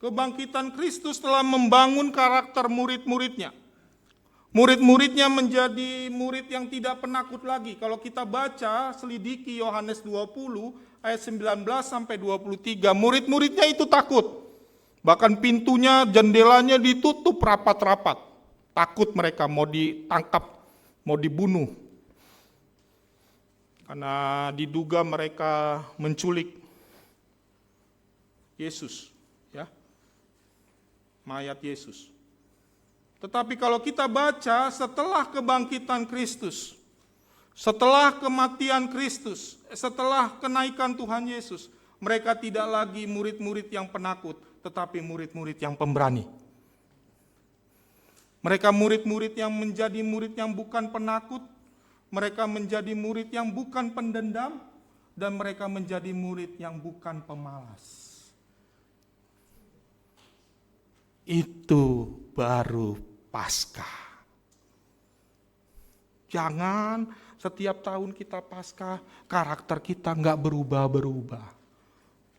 Kebangkitan Kristus telah membangun karakter murid-muridnya. Murid-muridnya menjadi murid yang tidak penakut lagi. Kalau kita baca, selidiki Yohanes 20 ayat 19 sampai 23, murid-muridnya itu takut. Bahkan pintunya, jendelanya ditutup rapat-rapat. Takut mereka mau ditangkap, mau dibunuh. Karena diduga mereka menculik Yesus, ya. Mayat Yesus. Tetapi kalau kita baca setelah kebangkitan Kristus, setelah kematian Kristus, setelah kenaikan Tuhan Yesus, mereka tidak lagi murid-murid yang penakut, tetapi murid-murid yang pemberani. Mereka murid-murid yang menjadi murid yang bukan penakut, mereka menjadi murid yang bukan pendendam, dan mereka menjadi murid yang bukan pemalas. Itu baru Paskah. Jangan setiap tahun kita Paskah, karakter kita enggak berubah-berubah.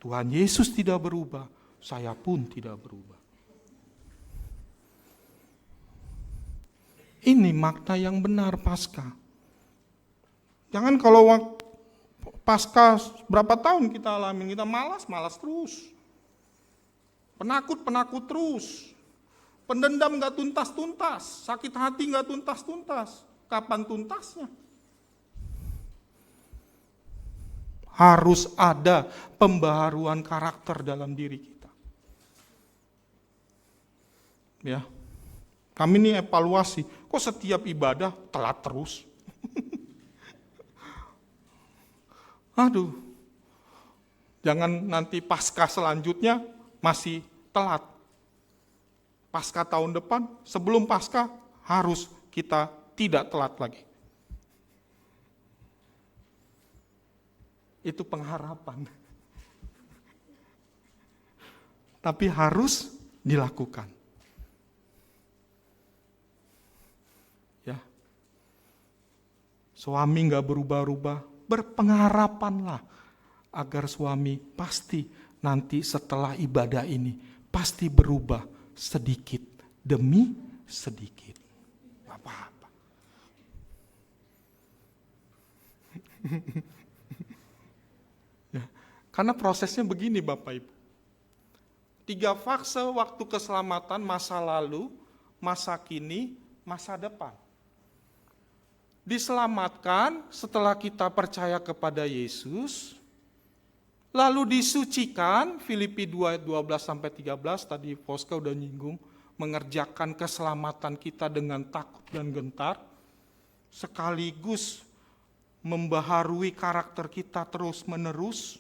Tuhan Yesus tidak berubah, saya pun tidak berubah. Ini makna yang benar Paskah. Jangan kalau Paskah berapa tahun kita alami, kita malas terus. Penakut terus. Pendendam gak tuntas-tuntas, sakit hati gak tuntas-tuntas. Kapan tuntasnya? Harus ada pembaharuan karakter dalam diri kita. Ya. Kami ini evaluasi, kok setiap ibadah telat terus? Aduh, jangan nanti Paskah selanjutnya masih telat. Paskah tahun depan, sebelum Paskah harus kita tidak telat lagi. Itu pengharapan. Tapi harus dilakukan. suami nggak berubah-ubah, berpengharapanlah agar suami pasti nanti setelah ibadah ini pasti berubah sedikit demi sedikit. Apa-apa. Ya, karena prosesnya begini Bapak Ibu. 3 fase waktu keselamatan, masa lalu, masa kini, masa depan. Diselamatkan setelah kita percaya kepada Yesus, lalu disucikan, Filipi 2 ayat 12-13, tadi Poska udah nyinggung, mengerjakan keselamatan kita dengan takut dan gentar, sekaligus membaharui karakter kita terus-menerus.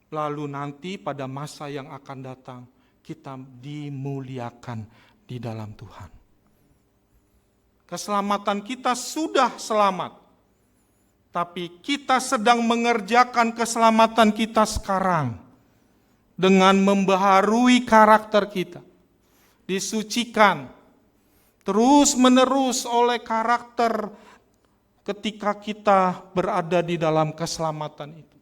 Lalu nanti pada masa yang akan datang, kita dimuliakan di dalam Tuhan. Keselamatan kita sudah selamat, tapi kita sedang mengerjakan keselamatan kita sekarang dengan membaharui karakter kita. Disucikan terus-menerus oleh karakter ketika kita berada di dalam keselamatan itu.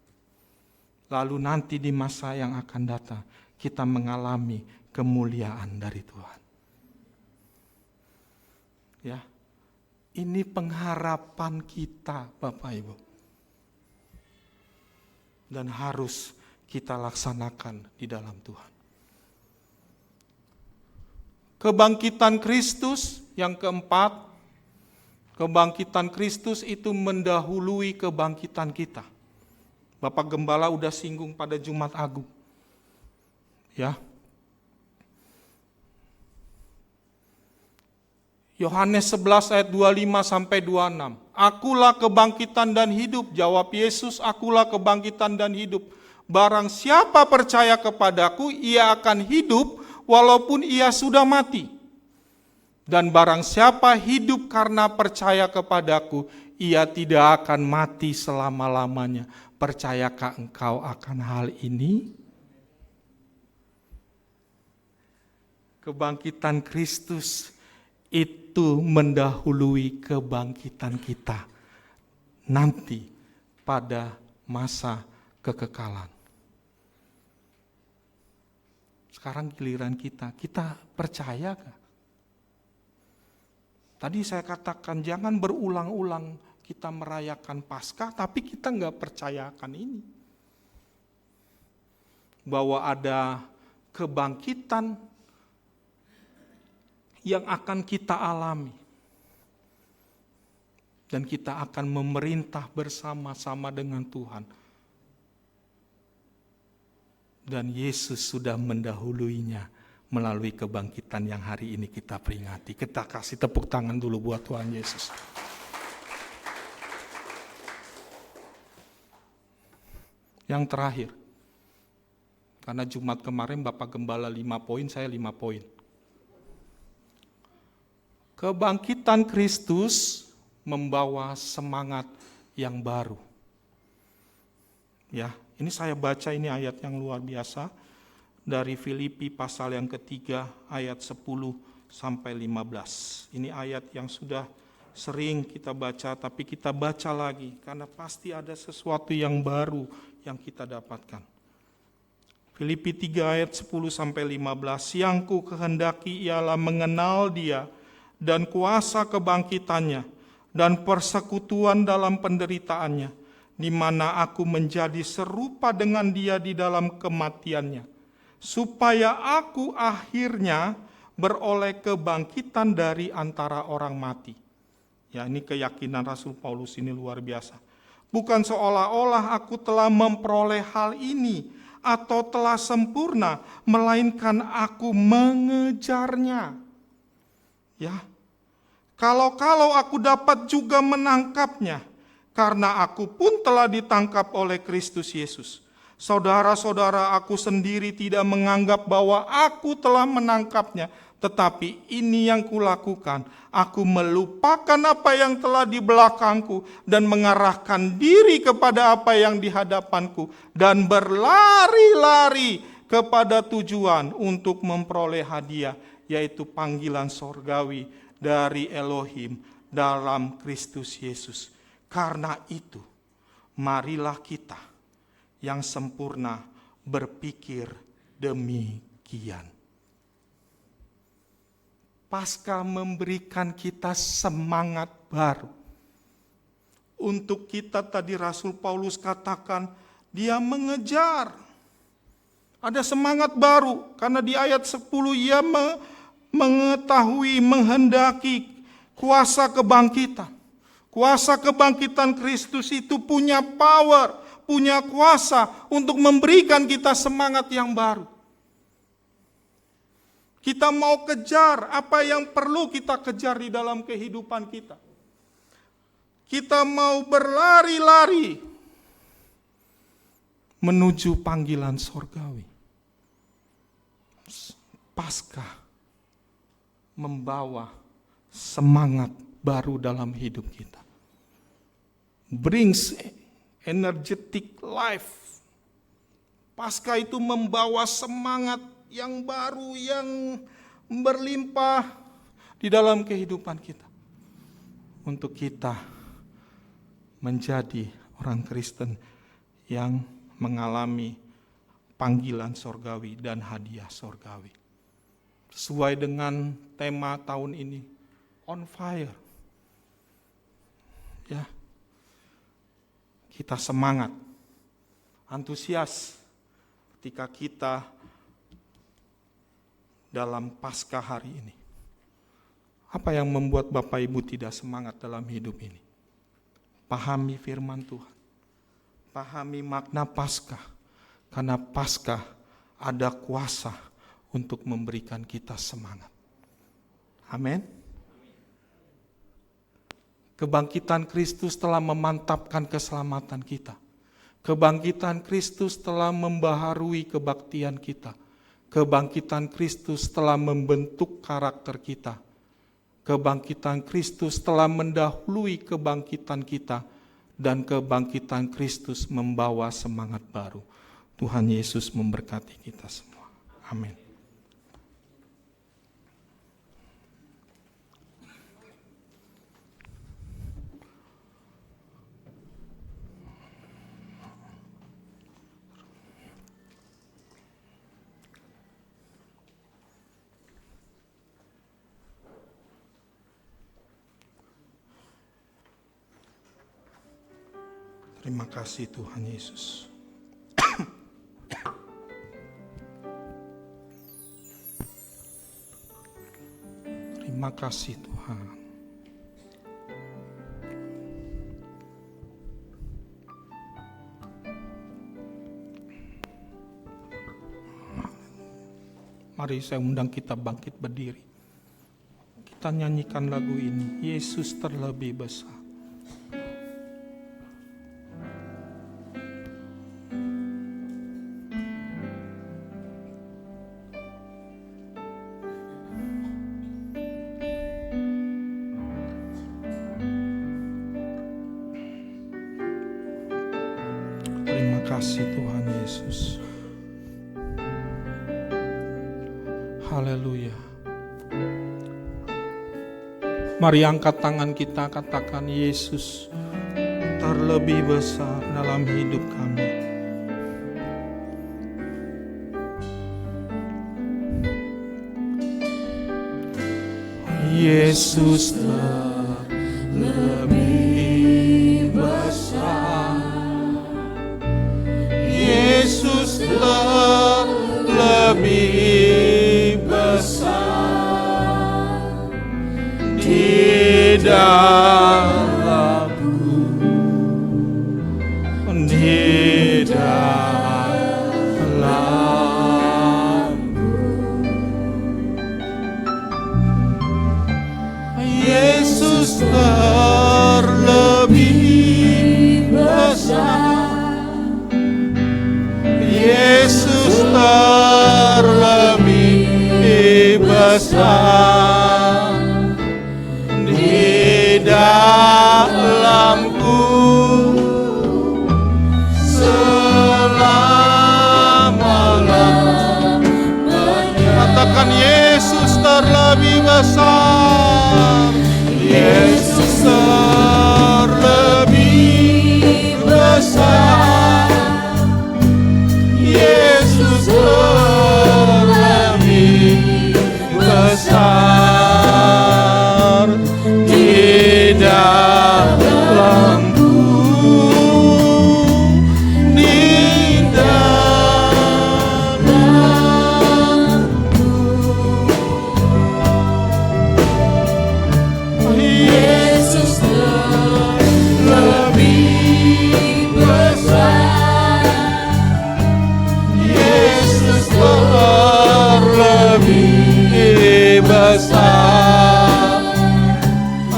Lalu nanti di masa yang akan datang, kita mengalami kemuliaan dari Tuhan. Ya, ini pengharapan kita Bapak Ibu. Dan harus kita laksanakan di dalam Tuhan. Kebangkitan Kristus yang keempat, kebangkitan Kristus itu mendahului kebangkitan kita. Bapak Gembala udah singgung pada Jumat Agung. Ya. Yohanes 11 ayat 25-26. Akulah kebangkitan dan hidup, jawab Yesus, akulah kebangkitan dan hidup. Barang siapa percaya kepadaku, ia akan hidup walaupun ia sudah mati. Dan barang siapa hidup karena percaya kepadaku, ia tidak akan mati selama-lamanya. Percayakah engkau akan hal ini? Kebangkitan Kristus itu mendahului kebangkitan kita nanti pada masa kekekalan. Sekarang giliran kita percayakah? Tadi saya katakan jangan berulang-ulang kita merayakan Paskah, tapi kita nggak percayakan ini. Bahwa ada kebangkitan yang akan kita alami. Dan kita akan memerintah bersama-sama dengan Tuhan. Dan Yesus sudah mendahuluinya melalui kebangkitan yang hari ini kita peringati. Kita kasih tepuk tangan dulu buat Tuhan Yesus. Yang terakhir, karena Jumat kemarin Bapak Gembala 5 poin, saya 5 poin. Kebangkitan Kristus membawa semangat yang baru. Ya, ini saya baca ini ayat yang luar biasa dari Filipi pasal yang ketiga ayat 10-15. Ini ayat yang sudah sering kita baca, tapi kita baca lagi karena pasti ada sesuatu yang baru yang kita dapatkan. Filipi 3 ayat 10-15, yang ku kehendaki ialah mengenal Dia dan kuasa kebangkitannya dan persekutuan dalam penderitaannya, di mana aku menjadi serupa dengan Dia di dalam kematiannya, supaya aku akhirnya beroleh kebangkitan dari antara orang mati. Ya, ini keyakinan Rasul Paulus ini luar biasa. Bukan seolah-olah aku telah memperoleh hal ini atau telah sempurna, melainkan aku mengejarnya. Ya, kalau aku dapat juga menangkapnya, karena aku pun telah ditangkap oleh Kristus Yesus. Saudara-saudara, aku sendiri tidak menganggap bahwa aku telah menangkapnya, tetapi ini yang kulakukan, aku melupakan apa yang telah di belakangku dan mengarahkan diri kepada apa yang di hadapanku dan berlari-lari kepada tujuan untuk memperoleh hadiah, yaitu panggilan sorgawi dari Elohim dalam Kristus Yesus. Karena itu, marilah kita yang sempurna berpikir demikian. Paskah memberikan kita semangat baru. Untuk kita tadi Rasul Paulus katakan, dia mengejar. Ada semangat baru, karena di ayat 10 ia mengetahui, menghendaki kuasa kebangkitan. Kuasa kebangkitan Kristus itu punya power, punya kuasa untuk memberikan kita semangat yang baru. Kita mau kejar apa yang perlu kita kejar di dalam kehidupan kita. Kita mau berlari-lari menuju panggilan sorgawi. Paskah membawa semangat baru dalam hidup kita. Brings energetic life. Paskah itu membawa semangat yang baru, yang berlimpah di dalam kehidupan kita. Untuk kita menjadi orang Kristen yang mengalami panggilan sorgawi dan hadiah sorgawi. Sesuai dengan tema tahun ini, on fire. Ya, kita semangat, antusias ketika kita dalam Paskah hari ini. Apa yang membuat Bapak Ibu tidak semangat dalam hidup ini? Pahami firman Tuhan, pahami makna Paskah, karena Paskah ada kuasa untuk memberikan kita semangat. Amin. Kebangkitan Kristus telah memantapkan keselamatan kita. Kebangkitan Kristus telah membaharui kebaktian kita. Kebangkitan Kristus telah membentuk karakter kita. Kebangkitan Kristus telah mendahului kebangkitan kita. Dan kebangkitan Kristus membawa semangat baru. Tuhan Yesus memberkati kita semua. Amin. Terima kasih Tuhan Yesus. Terima kasih Tuhan. Mari saya undang kita bangkit berdiri. Kita nyanyikan lagu ini, Yesus terlebih besar. Terima kasih Tuhan Yesus. Haleluya. Mari angkat tangan kita, katakan Yesus terlebih besar dalam hidup kami. Yesus terlebih besar. Yesus terlebih besar di dalamku, di dalamku. Yesus terlebih besar. Yesus terlebih besar di dalamku selama-lamanya. Katakan Yesus terlebih besar. Yesus terlebih besar, Yesus terlebih besar di dalamku, di dalamku. Yesus terlebih besar, Yesus terlebih besar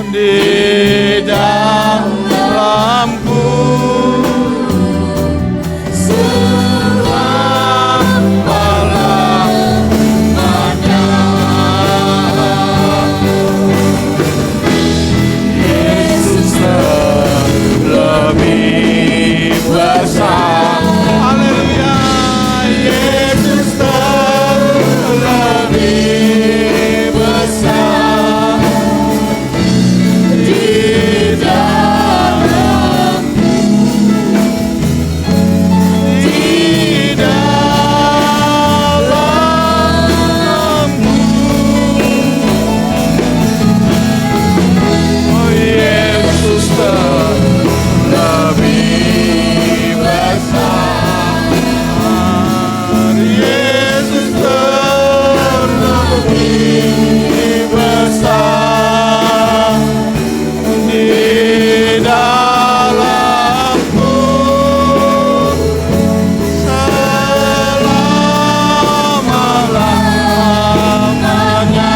di dalamku selama-lamanya. Yesus terlebih besar. Haleluya. Yesus terlebih besar di dalamku, di dalamku. Oh, Yesus terlebih besar, Yesus terlebih besar di dalamku selama-lamanya,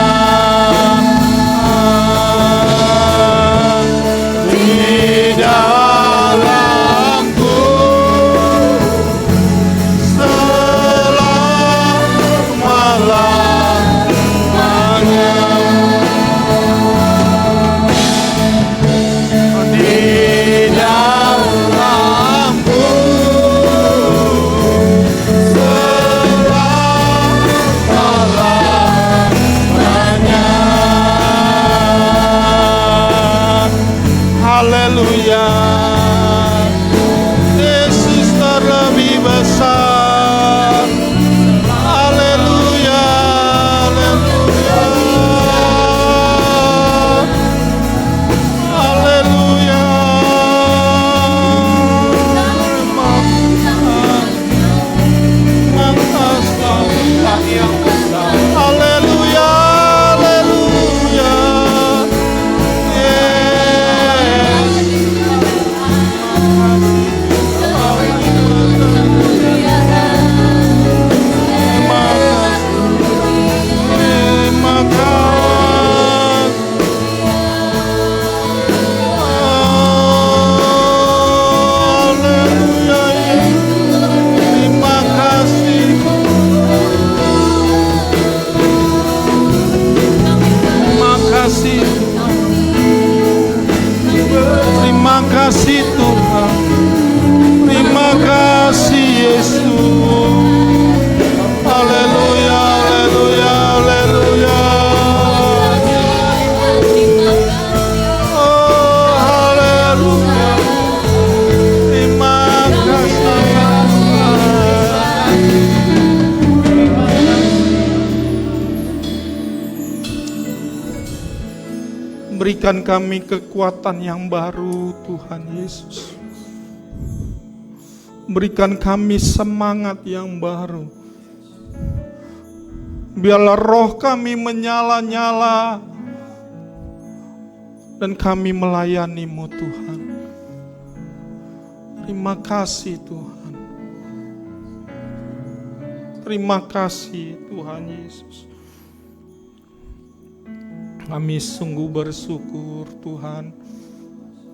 di dalamku selama-lamanya, di dalamku selama-lamanya. Haleluya. Yesus terlebih besar. Haleluya. Haleluya. Haleluya. Makasih yang besar. Haleluya. Haleluya. Terima kasih. Haleluya. Terima kasih. Terima kasih. Terima kasih Tuhan. Terima kasih Yesus. Haleluya, haleluya, haleluya. Oh, haleluya. Terima kasih. Berikan kami kekuatan yang baru Tuhan Yesus. Berikan kami semangat yang baru. Biarlah roh kami menyala-nyala dan kami melayani-Mu Tuhan. Terima kasih Tuhan. Terima kasih Tuhan Yesus. Kami sungguh bersyukur Tuhan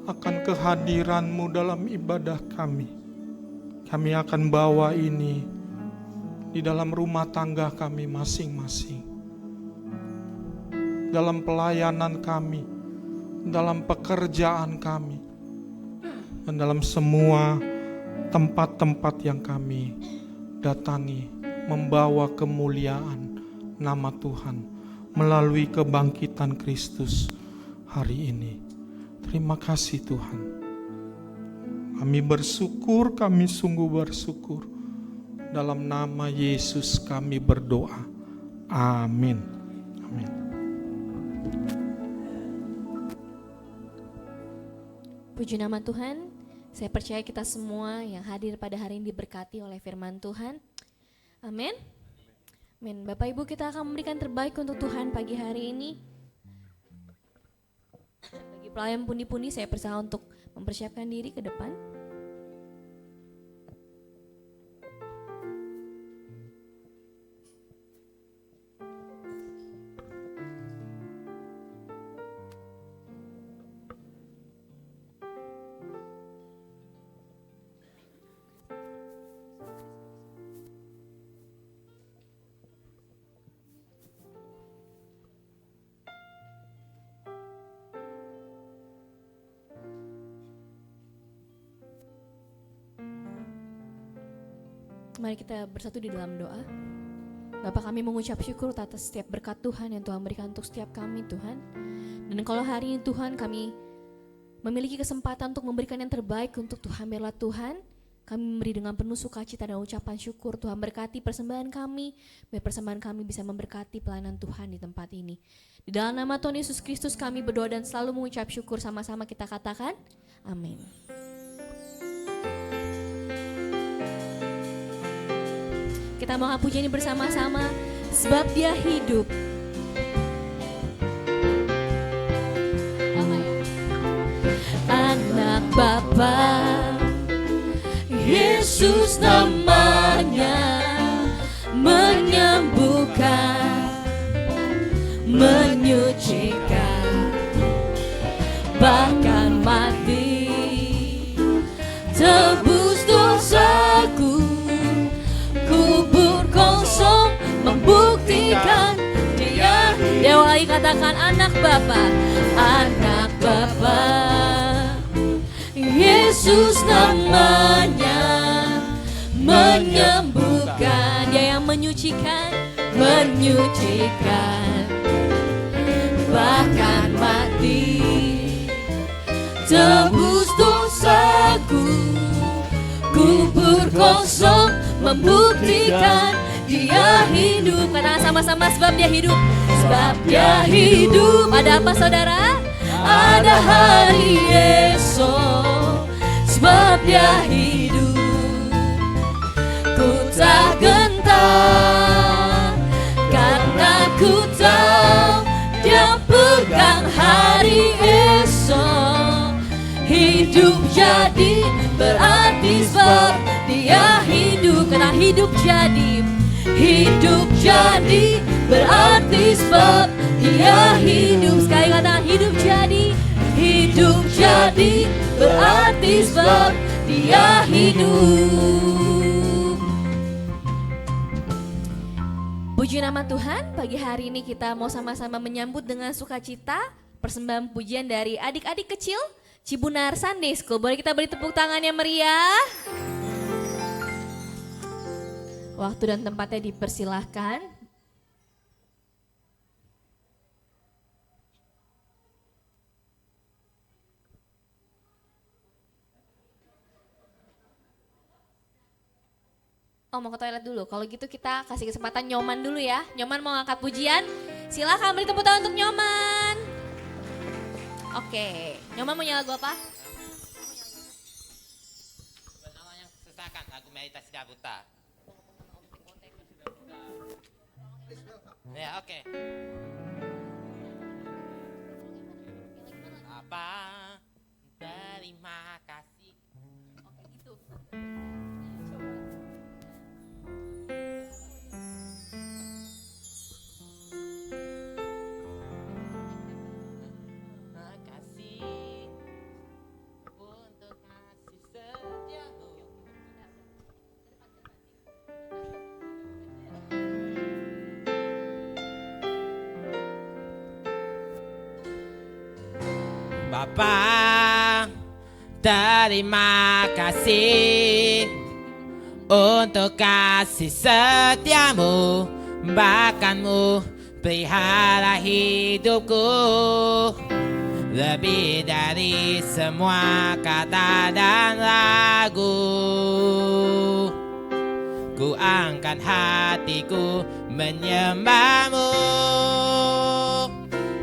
akan kehadiran-Mu dalam ibadah kami. Kami akan bawa ini di dalam rumah tangga kami masing-masing. Dalam pelayanan kami, dalam pekerjaan kami, dan dalam semua tempat-tempat yang kami datangi, membawa kemuliaan nama Tuhan melalui kebangkitan Kristus hari ini. Terima kasih Tuhan. Kami bersyukur, kami sungguh bersyukur. Dalam nama Yesus kami berdoa. Amin. Amin. Puji nama Tuhan. Saya percaya kita semua yang hadir pada hari ini diberkati oleh firman Tuhan. Amin. Amin. Bapak Ibu, kita akan memberikan terbaik untuk Tuhan pagi hari ini. Bagi pelayan pundi-pundi, saya persilakan untuk mempersiapkan diri ke depan. Mari kita bersatu di dalam doa. Bapa, kami mengucap syukur atas setiap berkat Tuhan yang Tuhan berikan untuk setiap kami Tuhan. Dan kalau hari ini Tuhan kami memiliki kesempatan untuk memberikan yang terbaik untuk Tuhan, biarlah Tuhan kami memberi dengan penuh sukacita dan ucapan syukur. Tuhan berkati persembahan kami, biar persembahan kami bisa memberkati pelayanan Tuhan di tempat ini. Di dalam nama Tuhan Yesus Kristus kami berdoa dan selalu mengucap syukur, sama-sama kita katakan amin. Kita mau puji ini bersama-sama, sebab Dia hidup. Anak Bapa, Yesus namanya, menyembuhkan, menyucikan, bahkan mati, tebus dosaku. Kubur kosong membuktikan Dia. Dewa katakan anak Bapa, anak Bapa, Yesus namanya, menyembuhkan, Dia yang menyucikan, menyucikan, bahkan mati, tebus dosaku. Kubur kosong membuktikan Dia hidup. Katakan sama-sama, sebab Dia hidup. Sebab Dia hidup. Ada apa saudara? Ada hari esok. Sebab Dia hidup. Ku tak gentar, karena ku tahu Dia pegang hari esok. Hidup jadi berarti sebab Dia hidup. Karena hidup jadi, hidup jadi berarti sebab Dia hidup. Sekali kata hidup jadi, hidup jadi berarti sebab Dia hidup. Puji nama Tuhan, pagi hari ini kita mau sama-sama menyambut dengan sukacita persembahan pujian dari adik-adik kecil Cibunar Sunday School. Boleh kita beri tepuk tangan yang meriah? Waktu dan tempatnya dipersilahkan. Oh, mau ke toilet dulu. Kalau gitu kita kasih kesempatan Nyoman dulu ya. Nyoman mau ngangkat pujian. Silakan beri tepuk tangan untuk Nyoman. Oke, Nyoman mau nyanyi lagu apa? Benama yang sesakan, lagu meditasi Dabuta. Ya, oke. Apa? Terima kasih. Oke, gitu. Makasih untuk kasih setiamu. Bapa, terima kasih untuk kasih setiamu, bahkanmu pelihara hidupku. lebih dari semua kata dan lagu. Ku angkat hatiku menyembahmu.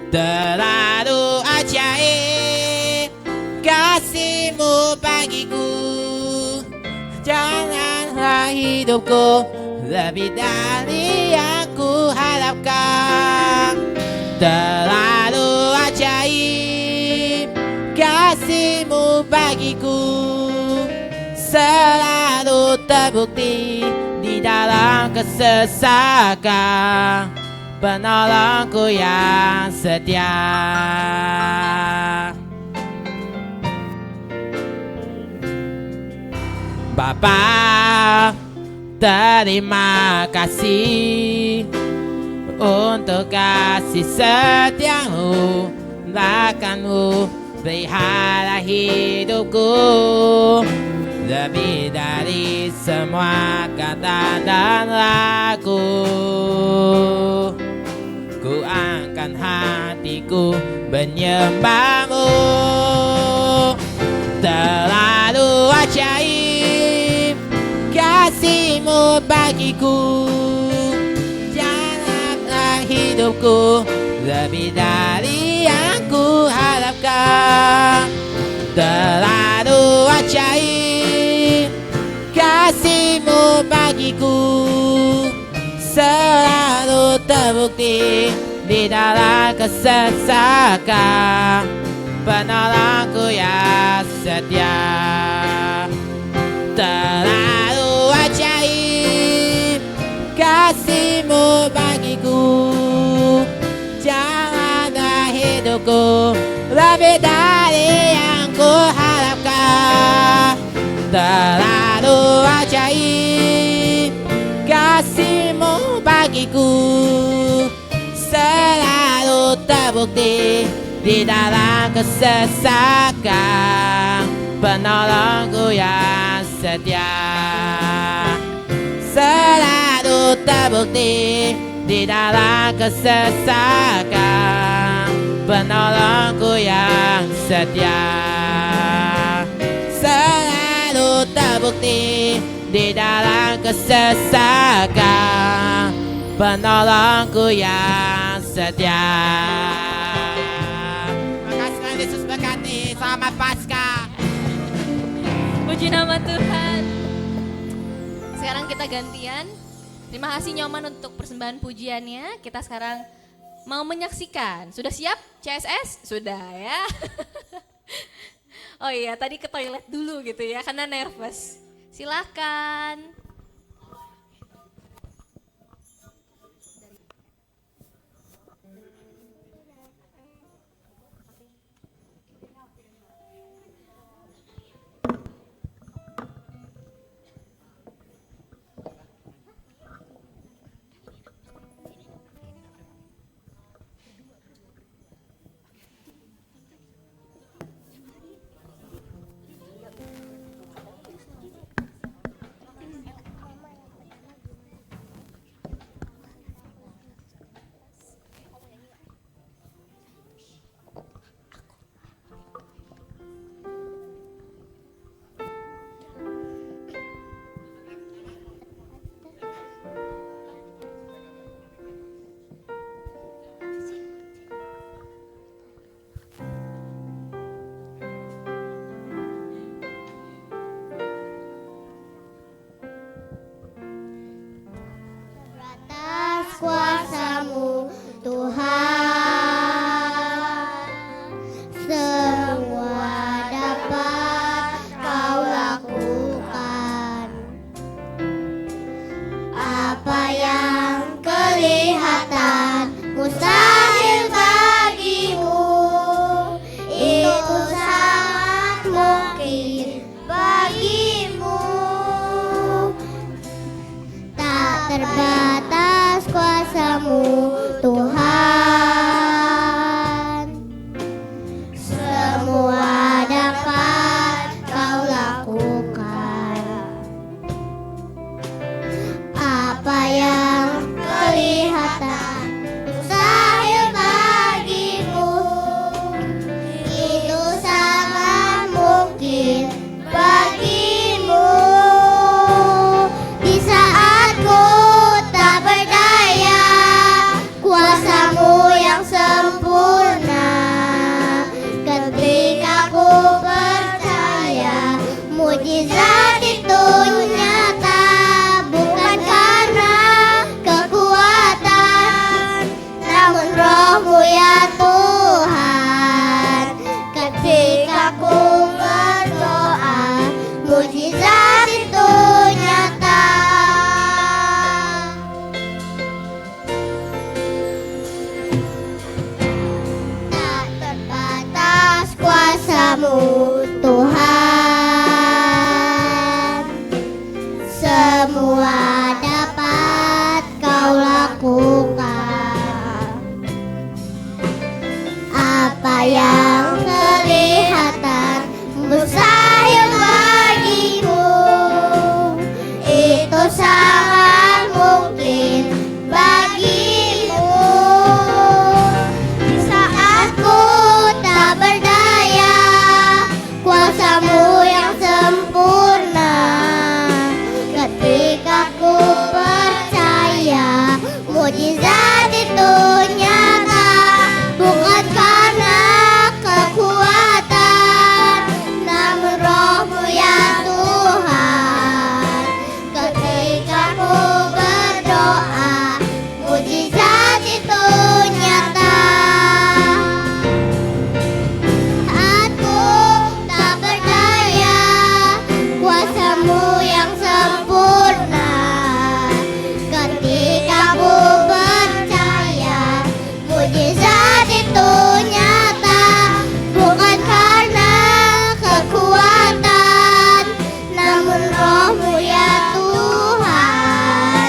Terlalu ajaib kasih-Mu bagiku. Janganlah hidupku lebih dari yang ku harapkan. Terlalu ajaib kasih-Mu bagiku. Selalu terbukti di dalam kesesakan, penolongku yang setia. Bapa, terima kasih untuk kasih setiamu, bahkan-Mu pelihara hidupku. Lebih dari semua kata dan lagu. Ku angkat hatiku menyembah-Mu. Terlalu ajaib kasih-Mu bagiku. Janganlah hidupku lebih dari yang ku harapkan. Terlalu ajaib kasih-Mu bagiku. Selalu terbukti di dalam kesesakan, penolongku yang setia. Terlalu ajaib kasih-Mu bagiku. Janganlah hidupku lebih dari yang ku harapkan. Terlalu ajaib kasih-Mu bagiku. Selalu terbukti di dalam kesesakan, penolongku yang setia. Selalu terbukti di dalam kesesakan, penolongku yang setia. Selalu terbukti di dalam kesesakan, penolongku yang setia. Terima kasih Tuhan Yesus berkati. Selamat Paskah. Puji nama Tuhan. Sekarang kita gantian. Terima kasih Nyoman untuk persembahan pujiannya. Kita sekarang mau menyaksikan. Sudah siap CSS? Sudah ya. Oh iya, tadi ke toilet dulu gitu ya karena nervous. Silakan. kuasa-Mu Tuhan. Semua dapat Kau lakukan. Apa yang kelihatan mustahil bagimu, itu sangat mungkin bagimu. Di saat ku tak berdaya, kuasa-Mu yang sempurna. Ketika ku percaya, mujizat itu nyata, bukan karena kekuatan, namun Roh-Mu ya Tuhan. Ketika ku berdoa, mujizat itu nyata. Aku tak berdaya, kuasa-Mu yang sempurna. Ketika ku percaya, mujizat itu nyata, bukan karena kekuatan, namun Roh-Mu ya Tuhan.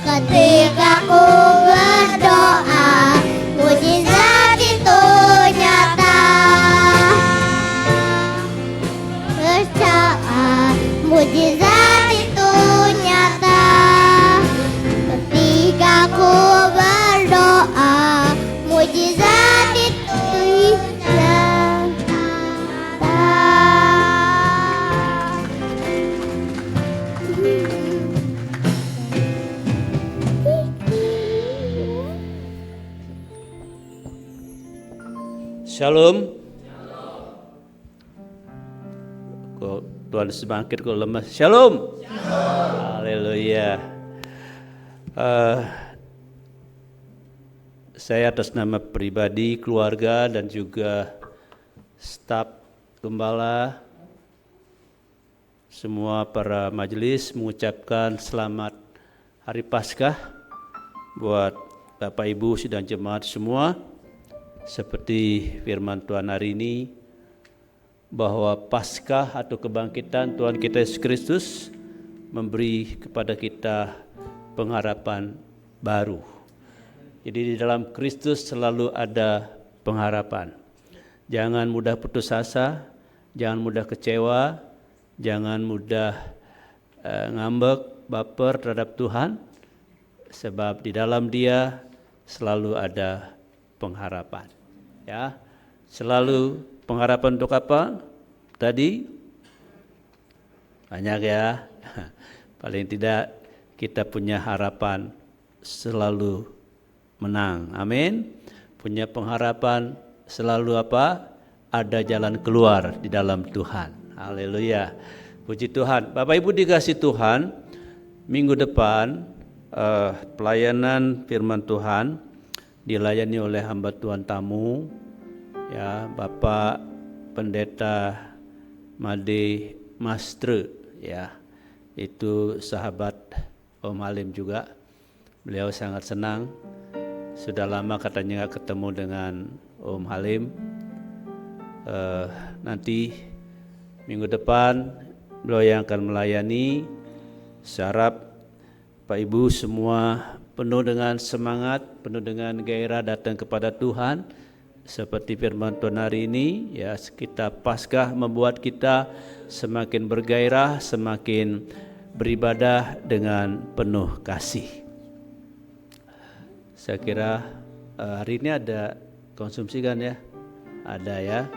Ketika ku berdoa, mujizat itu nyata. Percaya, mujizat itu nyata. Ketika ku berdoa, mujizat itu nyata. Shalom. Kok Tuhan sebangkit kok lemas. Shalom. Haleluya. Saya atas nama pribadi, keluarga dan juga staf gembala, semua para majelis mengucapkan selamat Hari Paskah buat Bapak Ibu sidang jemaat semua. Seperti firman Tuhan hari ini, bahwa Paskah atau kebangkitan Tuhan kita Yesus Kristus memberi kepada kita pengharapan baru. Jadi di dalam Kristus selalu ada pengharapan. Jangan mudah putus asa, jangan mudah kecewa, jangan mudah ngambek, baper terhadap Tuhan, sebab di dalam Dia selalu ada pengharapan. Ya, selalu pengharapan untuk apa? Tadi banyak ya. Paling tidak kita punya harapan selalu menang. Amin. Punya pengharapan selalu apa? Ada jalan keluar di dalam Tuhan. Haleluya. Puji Tuhan. Bapak Ibu dikasih Tuhan, minggu depan pelayanan firman Tuhan dilayani oleh hamba Tuhan tamu, ya, Bapak Pendeta Made Mastre, ya, itu sahabat Om Halim juga. Beliau sangat senang, sudah lama katanya nggak ketemu dengan Om Halim. Nanti minggu depan beliau yang akan melayani. Saya Pak Ibu semua penuh dengan semangat, penuh dengan gairah datang kepada Tuhan. Seperti firman Tuhan hari ini, ya, kita Paskah membuat kita semakin bergairah, semakin beribadah dengan penuh kasih. Saya kira hari ini ada konsumsi kan ya? Ada ya.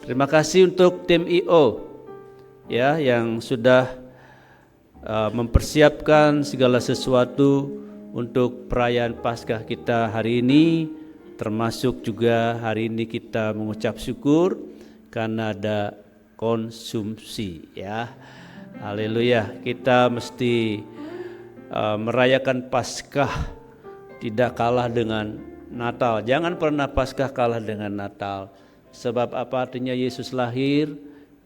Terima kasih untuk tim IO, ya, yang sudah mempersiapkan segala sesuatu untuk perayaan Paskah kita hari ini, termasuk juga hari ini kita mengucap syukur karena ada konsumsi, ya. Haleluya. Kita mesti merayakan Paskah tidak kalah dengan Natal. Jangan pernah Paskah kalah dengan Natal. Sebab apa artinya Yesus lahir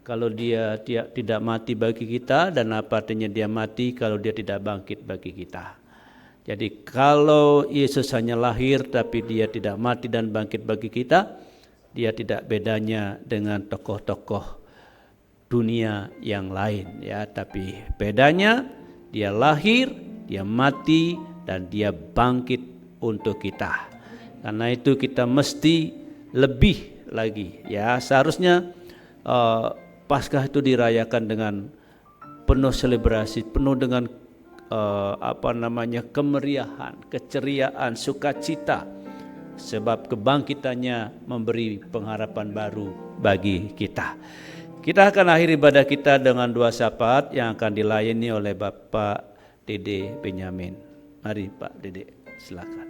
kalau dia tidak mati bagi kita, dan apa artinya dia mati kalau dia tidak bangkit bagi kita. Jadi kalau Yesus hanya lahir tapi dia tidak mati dan bangkit bagi kita, dia tidak bedanya dengan tokoh-tokoh dunia yang lain ya, tapi bedanya dia lahir, dia mati, dan dia bangkit untuk kita. Karena itu kita mesti lebih lagi ya. Seharusnya Paskah itu dirayakan dengan penuh selebrasi, penuh dengan kemeriahan, keceriaan, sukacita, sebab kebangkitannya memberi pengharapan baru bagi kita. Kita akan akhiri ibadah kita dengan dua syafaat yang akan dilayani oleh Bapak Dede Benyamin. Mari Pak Dede, silakan.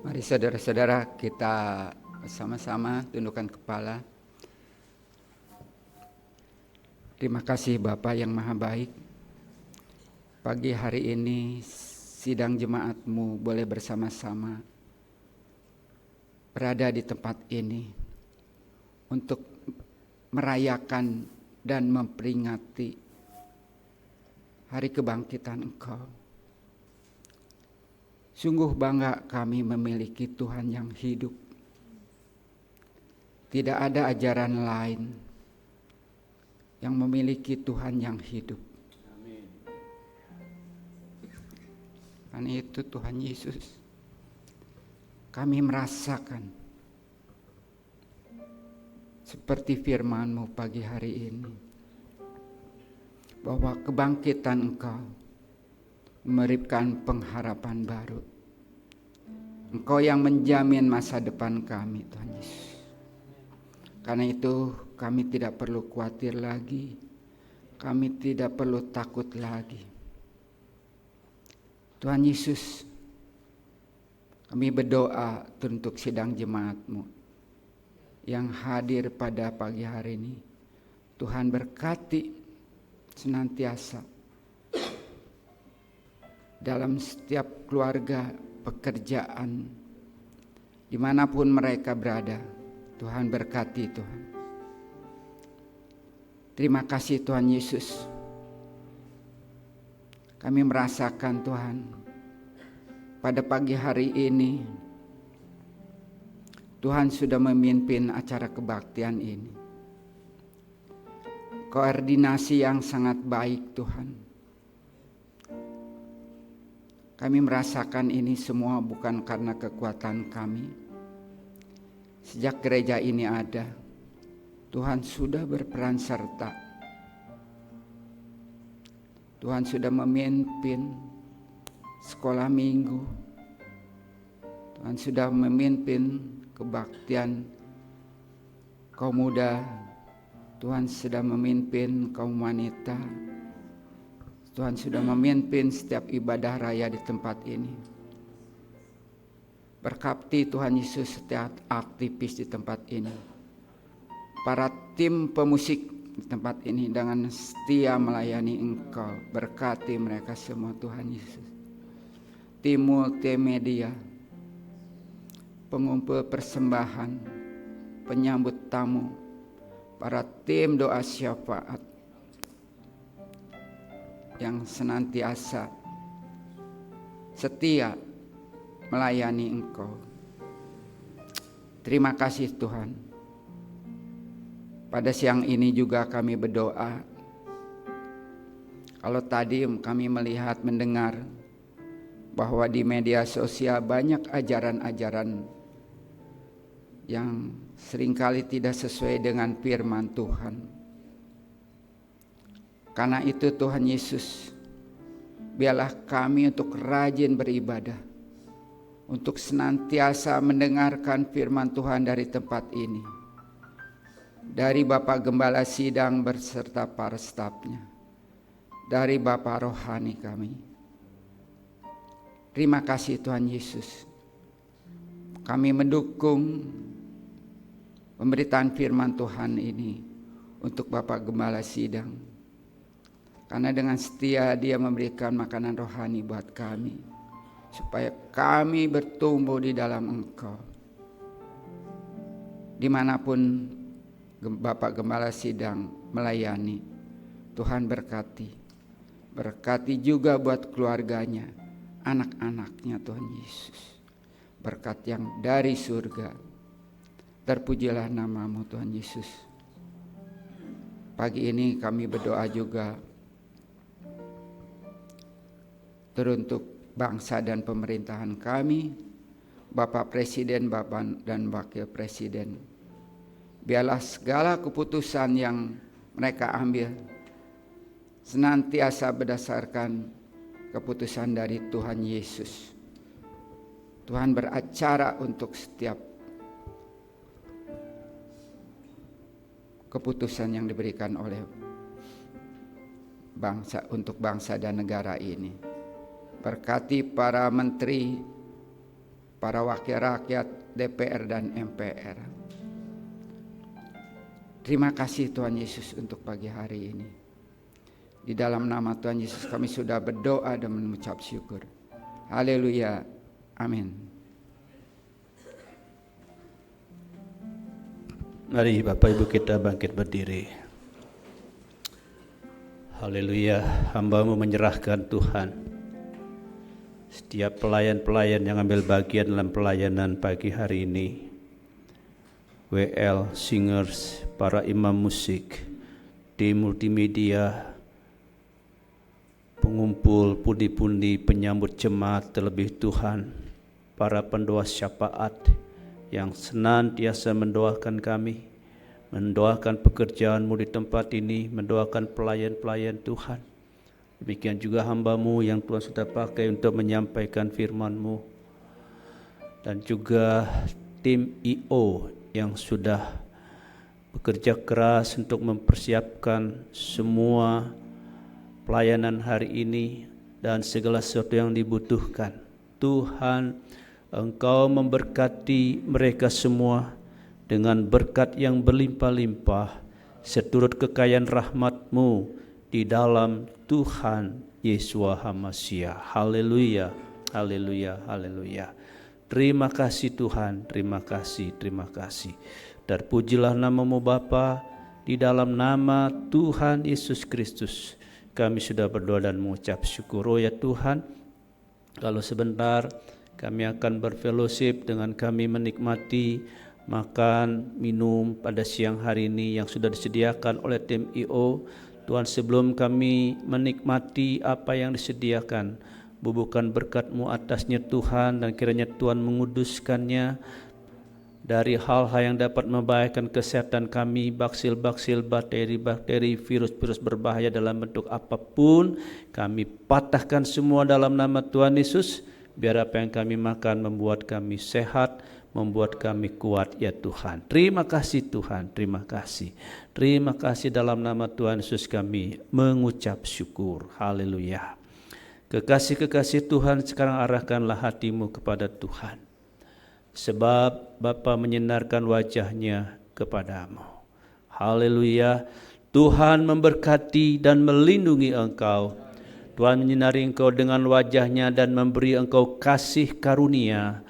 Mari saudara-saudara, kita sama-sama tundukkan kepala. Terima kasih Bapa yang Maha Baik. Pagi hari ini sidang jemaat-Mu boleh bersama-sama berada di tempat ini untuk merayakan dan memperingati hari kebangkitan Engkau. Sungguh bangga kami memiliki Tuhan yang hidup. Tidak ada ajaran lain yang memiliki Tuhan yang hidup. Karena itu Tuhan Yesus, kami merasakan seperti firman-Mu pagi hari ini, bahwa kebangkitan Engkau memberikan pengharapan baru. Engkau yang menjamin masa depan kami, Tuhan Yesus. Karena itu kami tidak perlu khawatir lagi, kami tidak perlu takut lagi. Tuhan Yesus, kami berdoa untuk sidang jemaat-Mu yang hadir pada pagi hari ini. Tuhan berkati senantiasa dalam setiap keluarga, pekerjaan, dimanapun mereka berada. Tuhan berkati Tuhan. Terima kasih Tuhan Yesus. Kami merasakan Tuhan, pada pagi hari ini Tuhan sudah memimpin acara kebaktian ini. Koordinasi yang sangat baik Tuhan. Kami merasakan ini semua bukan karena kekuatan kami. Sejak gereja ini ada, Tuhan sudah berperan serta. Tuhan sudah memimpin sekolah minggu. Tuhan sudah memimpin kebaktian kaum muda. Tuhan sudah memimpin kaum wanita. Tuhan sudah memimpin setiap ibadah raya di tempat ini. Berkati Tuhan Yesus setiap aktivis di tempat ini. Para tim pemusik di tempat ini dengan setia melayani Engkau. Berkati mereka semua Tuhan Yesus. Tim multimedia, pengumpul persembahan, penyambut tamu, para tim doa syafaat yang senantiasa setia melayani Engkau. Terima kasih Tuhan. Pada siang ini juga kami berdoa. Kalau tadi kami melihat, mendengar bahwa di media sosial banyak ajaran-ajaran yang seringkali tidak sesuai dengan firman Tuhan. Karena itu Tuhan Yesus, biarlah kami untuk rajin beribadah, untuk senantiasa mendengarkan firman Tuhan dari tempat ini. Dari Bapak Gembala Sidang berserta para stafnya, dari Bapak Rohani kami. Terima kasih Tuhan Yesus. Kami mendukung pemberitaan firman Tuhan ini untuk Bapak Gembala Sidang. Karena dengan setia dia memberikan makanan rohani buat kami, supaya kami bertumbuh di dalam Engkau. Dimanapun Bapak Gembala Sidang melayani, Tuhan berkati. Berkati juga buat keluarganya, anak-anaknya Tuhan Yesus. Berkat yang dari surga. Terpujilah nama-Mu Tuhan Yesus. Pagi ini kami berdoa juga teruntuk bangsa dan pemerintahan kami, Bapak Presiden, Bapak dan Wakil Presiden. Biarlah segala keputusan yang mereka ambil senantiasa berdasarkan keputusan dari Tuhan Yesus. Tuhan beracara untuk setiap keputusan yang diberikan oleh bangsa untuk bangsa dan negara ini. Berkati para menteri, para wakil rakyat, DPR dan MPR. Terima kasih Tuhan Yesus untuk pagi hari ini. Di dalam nama Tuhan Yesus kami sudah berdoa dan mengucap syukur. Haleluya. Amin. Mari Bapak Ibu kita bangkit berdiri. Haleluya. Hamba-Mu menyerahkan Tuhan setiap pelayan-pelayan yang ambil bagian dalam pelayanan pagi hari ini. WL, singers, para imam musik, tim multimedia, pengumpul pundi-pundi, penyambut jemaat, terlebih Tuhan, para pendoa syafaat yang senantiasa mendoakan kami, mendoakan pekerjaan-Mu di tempat ini, mendoakan pelayan-pelayan Tuhan. Demikian juga hamba-Mu yang Tuhan sudah pakai untuk menyampaikan firman-Mu, dan juga tim IO yang sudah bekerja keras untuk mempersiapkan semua pelayanan hari ini dan segala sesuatu yang dibutuhkan. Tuhan, Engkau memberkati mereka semua dengan berkat yang berlimpah-limpah seturut kekayaan rahmat-Mu di dalam Tuhan Yeshua HaMashiach. Haleluya, haleluya, haleluya. Terima kasih Tuhan, terima kasih, terima kasih. Terpujilah nama-Mu Bapa, di dalam nama Tuhan Yesus Kristus kami sudah berdoa dan mengucap syukur. Oh ya Tuhan, kalau sebentar kami akan berfellowship dengan kami menikmati makan, minum pada siang hari ini yang sudah disediakan oleh tim IO. Tuhan, sebelum kami menikmati apa yang disediakan, bubuhkan berkat-Mu atasnya Tuhan, dan kiranya Tuhan menguduskannya dari hal-hal yang dapat membahayakan kesehatan kami, baksil-baksil, bakteri-bakteri, virus-virus berbahaya dalam bentuk apapun. Kami patahkan semua dalam nama Tuhan Yesus. Biar apa yang kami makan membuat kami sehat, membuat kami kuat ya Tuhan. Terima kasih Tuhan, terima kasih. Terima kasih dalam nama Tuhan Yesus kami mengucap syukur. Haleluya. Kekasih-kekasih Tuhan, sekarang arahkanlah hatimu kepada Tuhan. Sebab Bapa menyinarkan wajahnya kepadamu. Haleluya. Tuhan memberkati dan melindungi engkau. Tuhan menyinari engkau dengan wajahnya dan memberi engkau kasih karunia.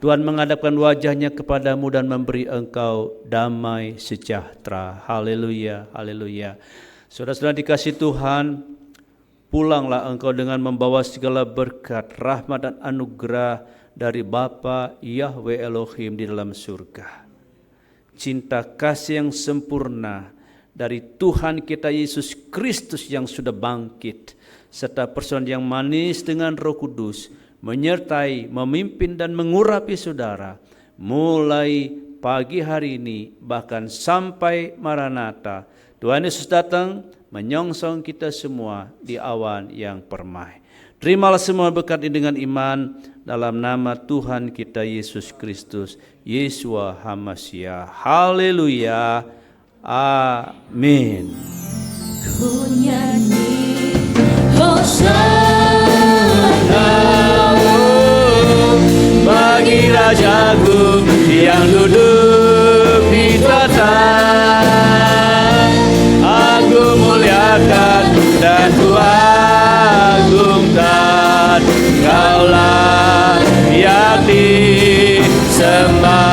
Tuhan menghadapkan wajahnya kepadamu dan memberi engkau damai sejahtera. Haleluya, haleluya. Saudara-saudara dikasih Tuhan, pulanglah engkau dengan membawa segala berkat, rahmat dan anugerah dari Bapa Yahweh Elohim di dalam surga. Cinta kasih yang sempurna dari Tuhan kita Yesus Kristus yang sudah bangkit, serta persekutuan yang manis dengan Roh Kudus menyertai, memimpin dan mengurapi saudara mulai pagi hari ini bahkan sampai Maranatha. Tuhan Yesus datang menyongsong kita semua di awan yang permai. Terimalah semua berkat ini dengan iman dalam nama Tuhan kita Yesus Kristus, Yeshua HaMashiach. Haleluya. Amin. Ku nyanyi Hosana bagi Rajaku yang duduk di tahta. Aku muliakan dan ku agungkan, Kaulah yang disembah.